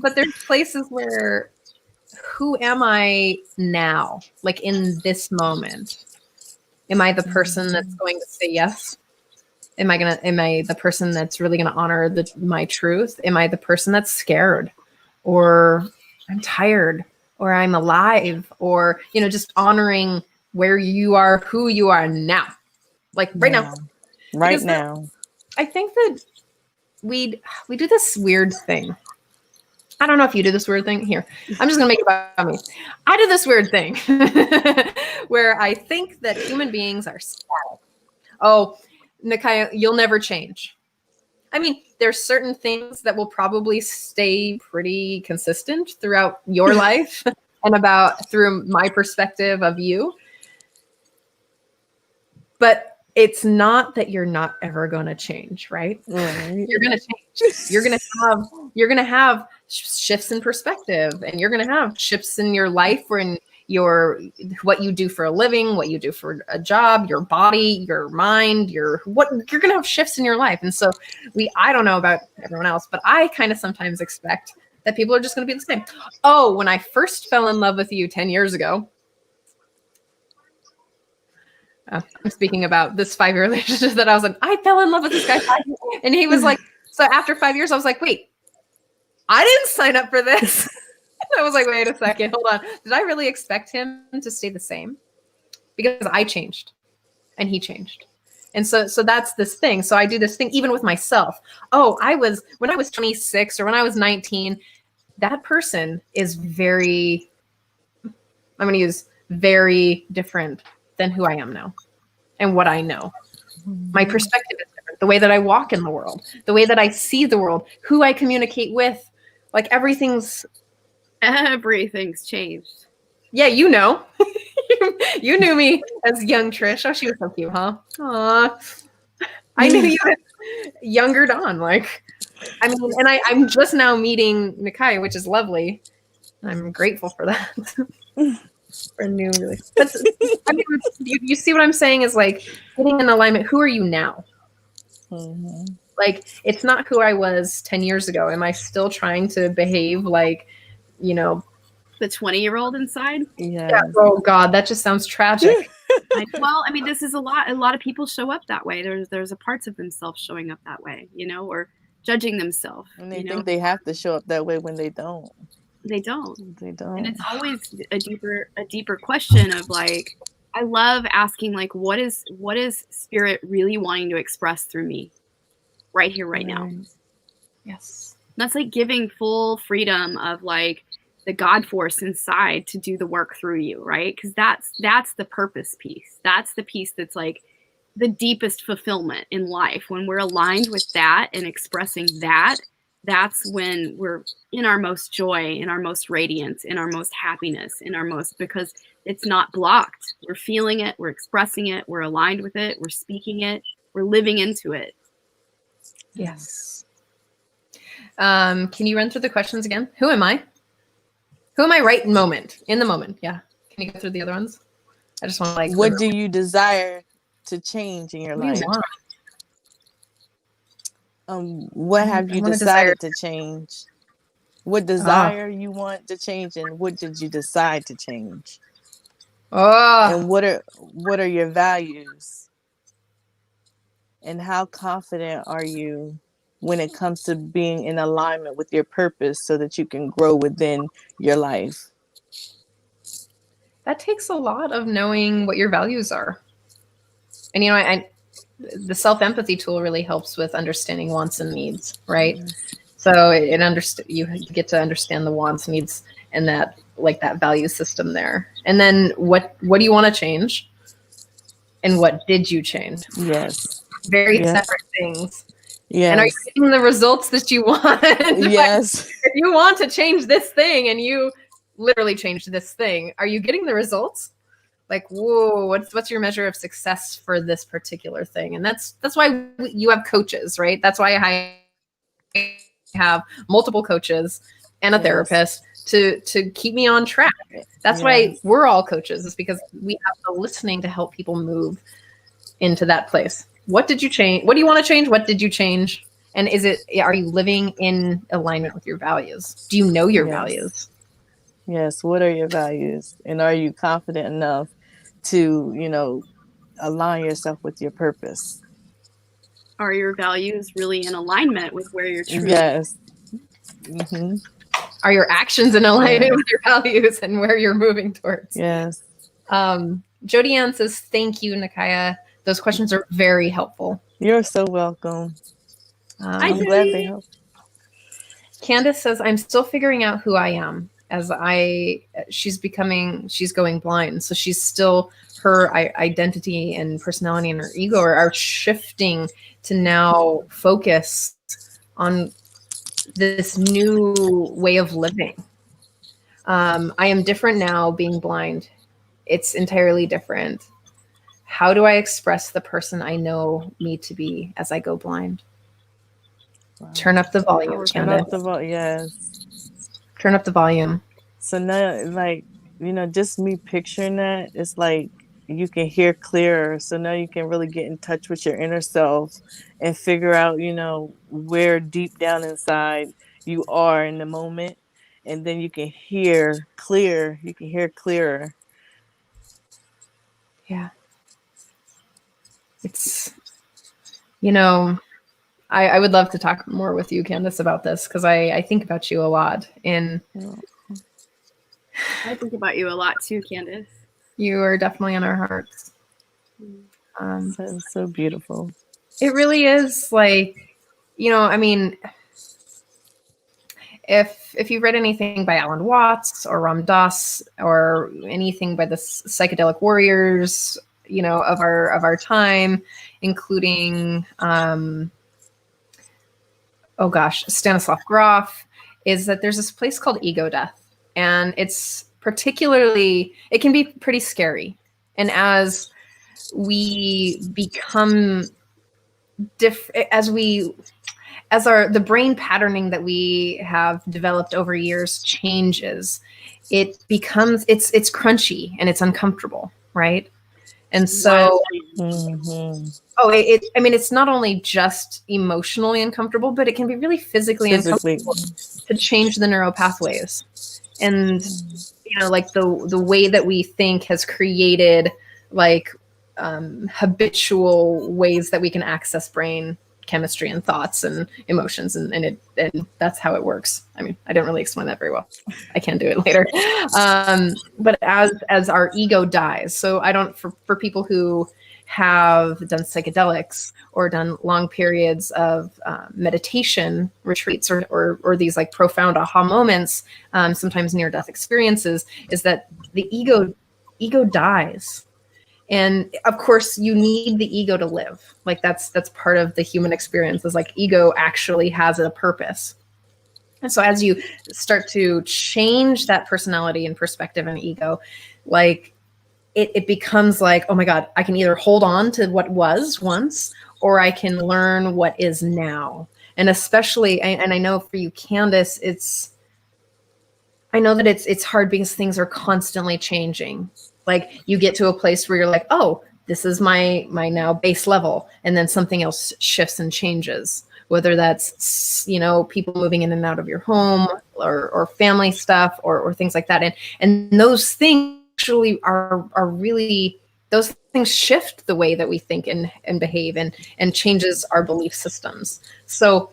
but there's places where, who am I now? Like in this moment? Am I the person that's going to say yes? Am I the person that's really gonna honor my truth? Am I the person that's scared, or I'm tired, or I'm alive, or just honoring where you are, who you are now, like right now. Right Because now. I think that we do this weird thing. I don't know if you do this weird thing. Here, I'm just gonna make it about me. I do this weird thing where I think that human beings are static. Oh, Nakiya, you'll never change. I mean, there's certain things that will probably stay pretty consistent throughout your life and through my perspective of you. But it's not that you're not ever going to change, right? Right. You're going to change. You're going to have shifts in perspective, and you're going to have shifts in your life or in what you do for a living, what you do for a job, your body, your mind, you're going to have shifts in your life. And so I don't know about everyone else, but I kind of sometimes expect that people are just going to be the same. Oh, when I first fell in love with you 10 years ago, I'm speaking about this 5-year relationship that I was like, I fell in love with this guy 5 years. And he was like, so after 5 years, I was like, wait, I didn't sign up for this. I was like, wait a second, hold on. Did I really expect him to stay the same? Because I changed and he changed. And so that's this thing. So I do this thing even with myself. Oh, when I was 26 or when I was 19, that person is very different than who I am now and what I know. My perspective is different. The way that I walk in the world, the way that I see the world, who I communicate with, like everything's changed. Yeah, you know. You knew me as young Trish. Oh, she was so cute, huh? Aw. I knew you as younger Dawn. Like, I mean, and I'm just now meeting Nakiya, which is lovely. I'm grateful for that. For new relationships. I mean, you see what I'm saying is like getting in alignment. Who are you now? Mm-hmm. Like, it's not who I was 10 years ago. Am I still trying to behave like, the 20-year-old inside? Yes. Yeah. Oh God, that just sounds tragic. Well, I mean, this is a lot of people show up that way. There's a parts of themselves showing up that way, or judging themselves. And they think they have to show up that way when they don't. They don't. They don't. And it's always a deeper question of like, I love asking like, what is spirit really wanting to express through me right here, right now? Yes. That's like giving full freedom of like the God force inside to do the work through you, right? Because that's the purpose piece. That's the piece that's like the deepest fulfillment in life. When we're aligned with that and expressing that, that's when we're in our most joy, in our most radiance, in our most happiness, because it's not blocked. We're feeling it, we're expressing it, we're aligned with it, we're speaking it, we're living into it. Yes. Can you run through the questions again? Who am I? Who am I right in the moment? Yeah. Can you go through the other ones? I just want to like. What do you desire to change in your life? What have you decided to change? What desire you want to change, and what did you decide to change? And what are your values? And how confident are you when it comes to being in alignment with your purpose so that you can grow within your life? That takes a lot of knowing what your values are. And the self-empathy tool really helps with understanding wants and needs, right? So you get to understand the wants, needs, and that value system there. And then what do you want to change? And what did you change? Yes. Very separate things. Yes. And are you getting the results that you want? Yes. If you want to change this thing and you literally changed this thing, are you getting the results? Like, whoa, what's your measure of success for this particular thing? And that's why you have coaches, right? That's why I have multiple coaches and a therapist to keep me on track. That's why we're all coaches, is because we have the listening to help people move into that place. What did you change? What do you want to change? What did you change? And are you living in alignment with your values? Do you know your values? Yes. What are your values? And are you confident enough to, align yourself with your purpose. Are your values really in alignment with where you're truly? Yes. Hmm. Are your actions in alignment Yeah. with your values and where you're moving towards? Yes. Jody Ann says, thank you, Nakiya. Those questions are very helpful. You're so welcome. Hi, I'm glad they Jody. helped. Candace says, I'm still figuring out who I am as she's going blind. So she's still, her identity and personality and her ego are shifting to now focus on this new way of living. I am different now being blind. It's entirely different. How do I express the person I know me to be as I go blind? Wow. Turn up the volume, Turn Candace. up the yes. Turn up the volume. So now, like, just me picturing that, it's like you can hear clearer. So now you can really get in touch with your inner self and figure out, where deep down inside you are in the moment. And then you can hear clear. You can hear clearer. Yeah. It's, I would love to talk more with you, Candace, about this because I think about you a lot. And I think about you a lot too, Candace. you are definitely in our hearts. That's so beautiful. It really is like, if you've read anything by Alan Watts or Ram Dass or anything by the psychedelic warriors, of our time, including Stanislav Grof, is that there's this place called ego death, and it can be pretty scary. And as we become the brain patterning that we have developed over years changes, it's crunchy and it's uncomfortable, right? And so, it's not only just emotionally uncomfortable, but it can be really physically uncomfortable to change the neural pathways. And, like the way that we think has created like habitual ways that we can access brain chemistry and thoughts and emotions, and that's how it works. I mean, I don't really explain that very well. I can do it later. But as our ego dies, so for people who have done psychedelics or done long periods of meditation retreats or these like profound aha moments, sometimes near-death experiences, is that the ego dies. And of course you need the ego to live. Like that's part of the human experience, is like ego actually has a purpose. And so as you start to change that personality and perspective and ego, like it becomes like, oh my God, I can either hold on to what was once, or I can learn what is now. And especially, and I know for you, Candace, I know that it's hard because things are constantly changing. Like you get to a place where you're like, oh, this is my now base level. And then something else shifts and changes, whether that's, people moving in and out of your home or family stuff or things like that. And those things actually are really, those things shift the way that we think and behave and changes our belief systems. So,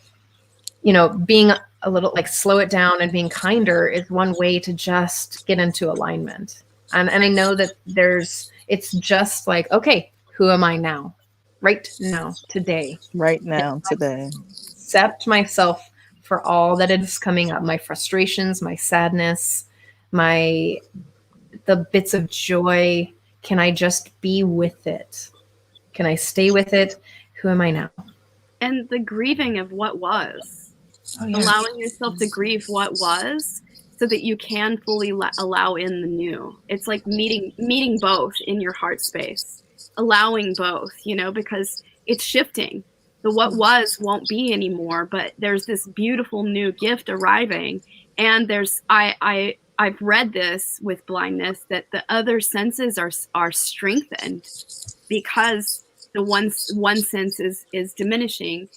being a little like slow it down and being kinder is one way to just get into alignment. And I know that it's just like, okay, who am I now? Right now, today. Right now, today. Accept myself for all that is coming up, my frustrations, my sadness, the bits of joy. Can I just be with it? Can I stay with it? Who am I now? And the grieving of what was. Oh, yeah. Allowing yourself to grieve what was, so that you can fully allow in the new. It's like meeting both in your heart space, allowing both, because it's shifting. The what was won't be anymore, but there's this beautiful new gift arriving. And I've read this with blindness, that the other senses are strengthened because the one sense is diminishing,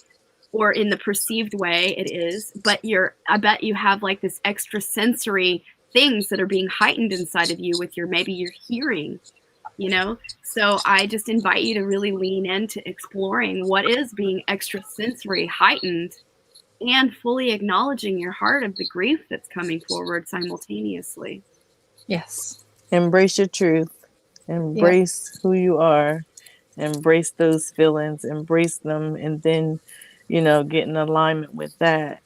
or in the perceived way it is, but I bet you have like this extra sensory things that are being heightened inside of you with maybe your hearing, you know? So I just invite you to really lean into exploring what is being extrasensory heightened and fully acknowledging your heart of the grief that's coming forward simultaneously. Yes. Embrace your truth. Embrace who you are. Embrace those feelings. Embrace them, and then, get in alignment with that.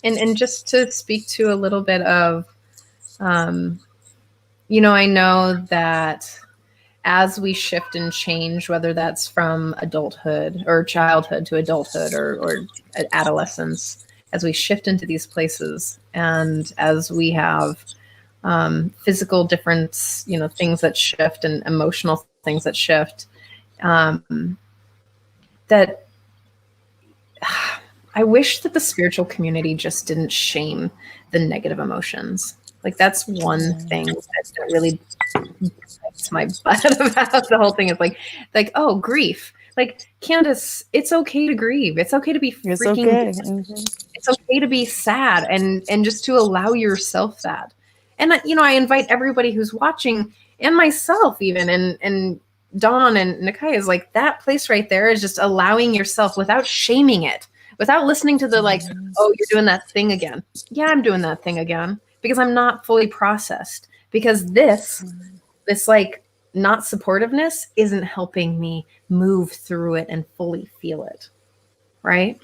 And just to speak to a little bit of, I know that as we shift and change, whether that's from adulthood or childhood to adulthood or adolescence, as we shift into these places and as we have physical difference, things that shift and emotional things that shift, that I wish that the spiritual community just didn't shame the negative emotions. Like, that's one thing that really bites my butt about the whole thing is like, oh, grief. Like, Candace, it's okay to grieve. It's okay to be freaking. It's okay to be sad and just to allow yourself that. And I invite everybody who's watching, and myself even, and Dawn and Nakiya, is like, that place right there is just allowing yourself without shaming it, without listening to the oh, you're doing that thing again. Yeah, I'm doing that thing again because I'm not fully processed, because this like not supportiveness isn't helping me move through it and fully feel it. Right.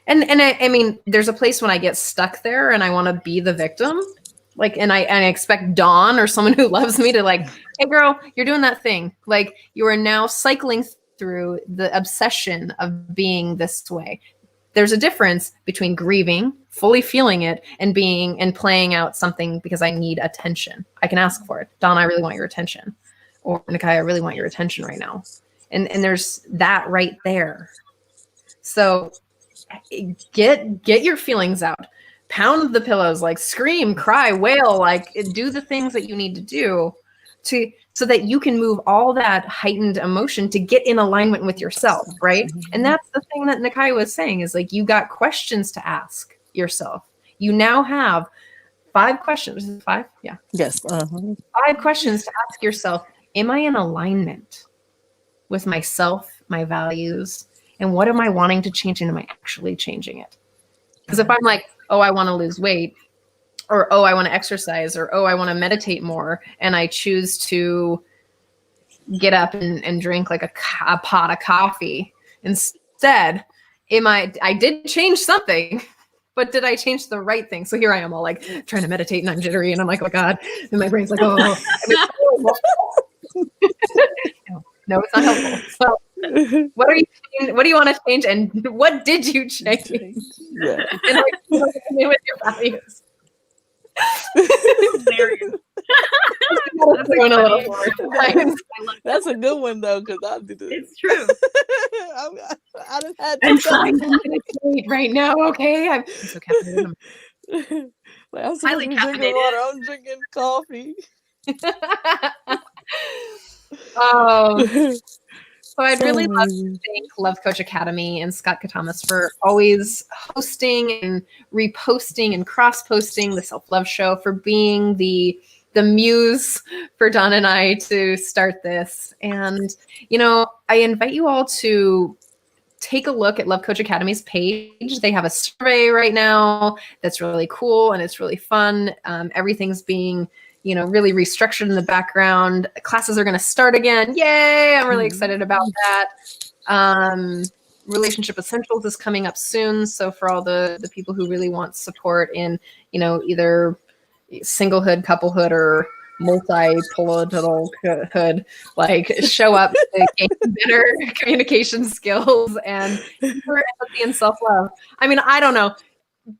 And I mean, there's a place when I get stuck there and I want to be the victim, like, and I expect Dawn or someone who loves me to like, hey girl, you're doing that thing. Like, you are now cycling through the obsession of being this way. There's a difference between grieving, fully feeling it, and playing out something because I need attention. I can ask for it. Dawn, I really want your attention. Or Nakiya, I really want your attention right now. And there's that right there. So get your feelings out. Pound the pillows, like scream, cry, wail, like do the things that you need to do so that you can move all that heightened emotion to get in alignment with yourself, right? And that's the thing that Nakiya was saying is like, you got questions to ask yourself. You now have 5 questions. Is it 5? Yeah. Yes. 5 questions to ask yourself. Am I in alignment with myself, my values, and what am I wanting to change, and am I actually changing it? Because if I'm like, oh, I want to lose weight, or, oh, I want to exercise, or, oh, I want to meditate more, and I choose to get up and drink like a pot of coffee instead, I did change something, but did I change the right thing? So here I am all like trying to meditate and I'm jittery and I'm like, oh God. And my brain's like, oh. No, it's not helpful. So what do you want to change, and what did you change? Yeah. And with your values. That's a good one though, because I do this. It's true. I done had I'm trying to meditate right now. Okay, I'm so caffeinated. Like, I'm supposed Highly to be drinking caffeinated. water. I'm drinking coffee. So I'd really love to thank Love Coach Academy and Scott Katamas for always hosting and reposting and cross-posting the Self-Love Show, for being the muse for Dawn and I to start this. And, I invite you all to take a look at Love Coach Academy's page. They have a survey right now that's really cool and it's really fun. Everything's being really restructured in the background. Classes are going to start again. Yay! I'm really excited about that. Relationship Essentials is coming up soon. So for all the people who really want support in, either singlehood, couplehood, or multi-polithood, like, show up to gain better communication skills and deeper empathy and self-love. I mean, I don't know.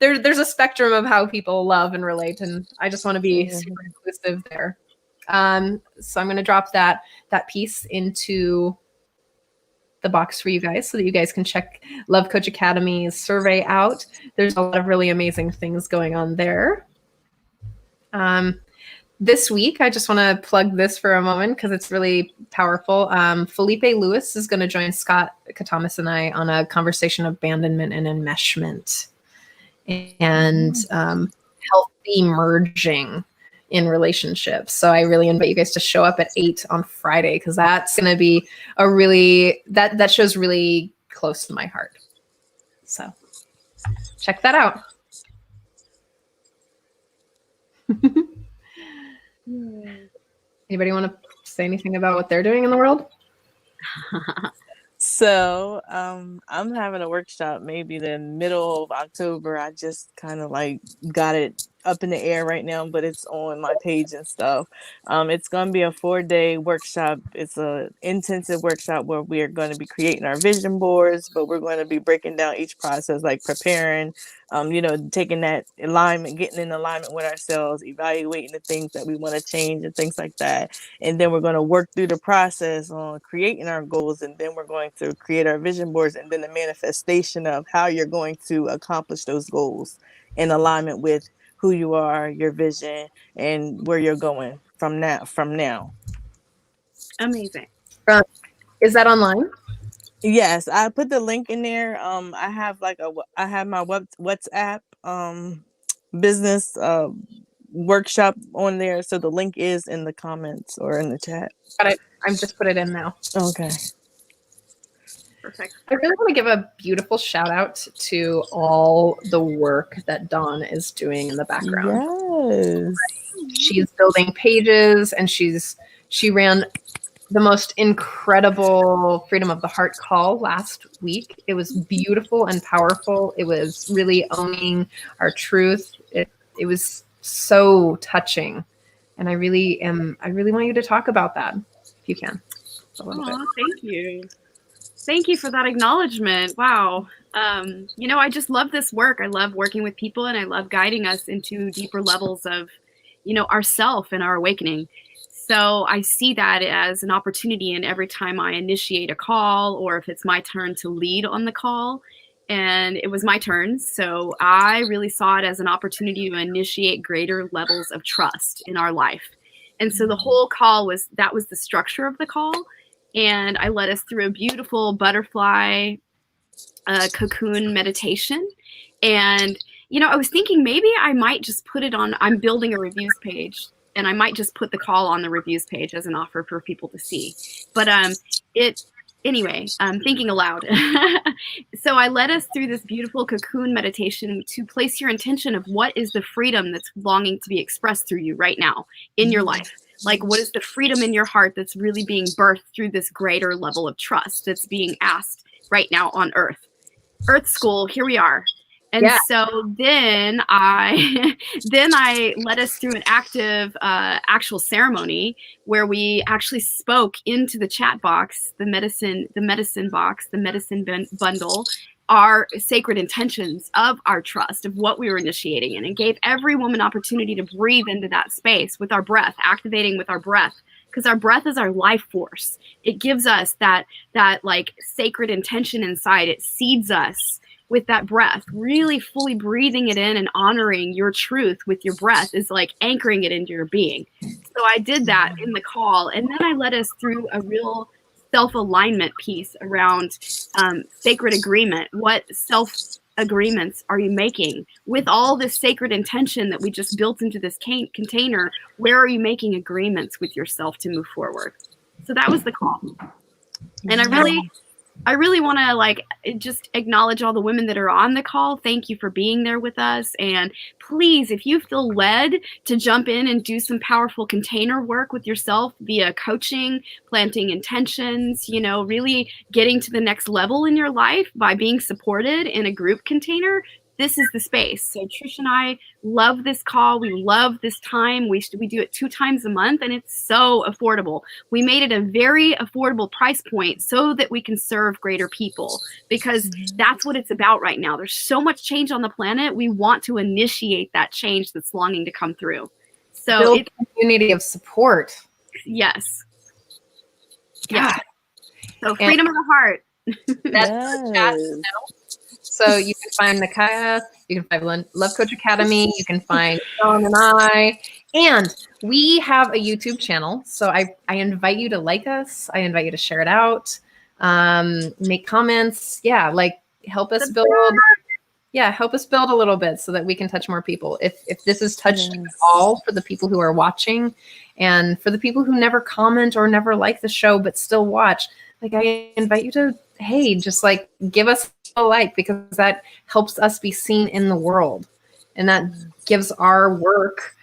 There's a spectrum of how people love and relate, and I just want to be super inclusive there. So I'm going to drop that piece into the box for you guys so that you guys can check Love Coach Academy's survey out. There's a lot of really amazing things going on there. This week, I just want to plug this for a moment because it's really powerful. Felipe Lewis is going to join Scott Katamas and I on a conversation of abandonment and enmeshment and healthy merging. in relationships. So I really invite you guys to show up at 8 on Friday, because that's going to be a really, that show's really close to my heart. So check that out. Anybody want to say anything about what they're doing in the world? So I'm having a workshop maybe the middle of October. I just kind of like got it up in the air right now, but it's on my page and stuff. It's going to be a 4-day workshop. It's a intensive workshop where we are going to be creating our vision boards, but we're going to be breaking down each process, like preparing, taking that alignment, getting in alignment with ourselves, evaluating the things that we want to change and things like that. And then we're going to work through the process on creating our goals, and then we're going to create our vision boards, and then the manifestation of how you're going to accomplish those goals in alignment with who you are, your vision, and where you're going from now. Amazing. Is that online? Yes, I put the link in there. I have my WhatsApp business workshop on there, so the link is in the comments or in the chat. Got it. I've just put it in now. Okay. Perfect. I really want to give a beautiful shout out to all the work that Dawn is doing in the background. Yes. She's building pages, and she ran the most incredible Freedom of the Heart call last week. It was beautiful and powerful. It was really owning our truth. It was so touching. And I really want you to talk about that if you can. A little bit. Thank you. Thank you for that acknowledgement. Wow. I just love this work. I love working with people, and I love guiding us into deeper levels of, ourself and our awakening. So I see that as an opportunity, and every time I initiate a call, or if it's my turn to lead on the call, and it was my turn. So I really saw it as an opportunity to initiate greater levels of trust in our life. And so the whole call was the structure of the call. And I led us through a beautiful butterfly cocoon meditation. And, I was thinking maybe I might just put it on, I'm building a reviews page, and I might just put the call on the reviews page as an offer for people to see. But anyway, thinking aloud. So I led us through this beautiful cocoon meditation to place your intention of what is the freedom that's longing to be expressed through you right now in your life. Like, what is the freedom in your heart that's really being birthed through this greater level of trust that's being asked right now on Earth? Earth School, here we are. And so then I led us through an active actual ceremony where we actually spoke into the chat box, the medicine box, the medicine bundle, our sacred intentions of our trust, of what we were initiating in, and gave every woman opportunity to breathe into that space with our breath, activating with our breath, because our breath is our life force. It gives us that like sacred intention inside. It seeds us with that breath. Really fully breathing it in and honoring your truth with your breath is like anchoring it into your being. So I did that in the call, and then I led us through a real self-alignment piece around sacred agreement. What self-agreements are you making with all this sacred intention that we just built into this container? Where are you making agreements with yourself to move forward? So that was the call. And I really want to just acknowledge all the women that are on the call. Thank you for being there with us. And please, if you feel led to jump in and do some powerful container work with yourself via coaching, planting intentions, really getting to the next level in your life by being supported in a group container, this is the space. So Trish and I love this call. We love this time. We do it 2 times a month, and it's so affordable. We made it a very affordable price point so that we can serve greater people, because that's what it's about right now. There's so much change on the planet. We want to initiate that change that's longing to come through. So build a community of support. Yes. Yeah. So freedom of the heart. That's the chat. So you can find Nakiya, you can find Love Coach Academy, you can find Dawn and I, and we have a YouTube channel. So I invite you to like us. I invite you to share it out, make comments. Yeah, help us build. Yeah, help us build a little bit so that we can touch more people. If this is touched Yes. at all for the people who are watching, and for the people who never comment or never like the show but still watch, like I invite you to, hey, just like give us a like, because that helps us be seen in the world, and that gives our work,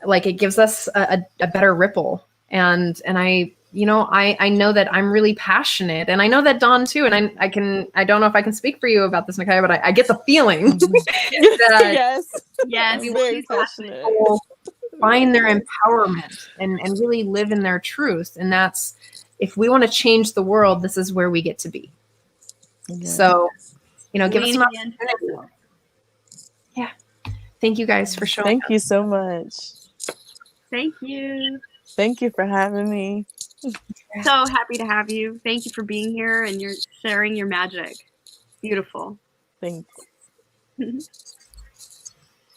like it gives us a better ripple. And I, I know that I'm really passionate, and I know that Dawn too, and I don't know if I can speak for you about this, Nakiya, but I get the feeling that Yes. Yes, I'm very she's passionate. people find their empowerment and really live in their truth. And that's, if we want to change the world, this is where we get to be. Yeah. So, give us leaning an into opportunity. it. Yeah. Thank you guys for showing Thank up. you so much. Thank you. Thank you for having me. So happy to have you. Thank you for being here and you're sharing your magic. Beautiful. Thanks.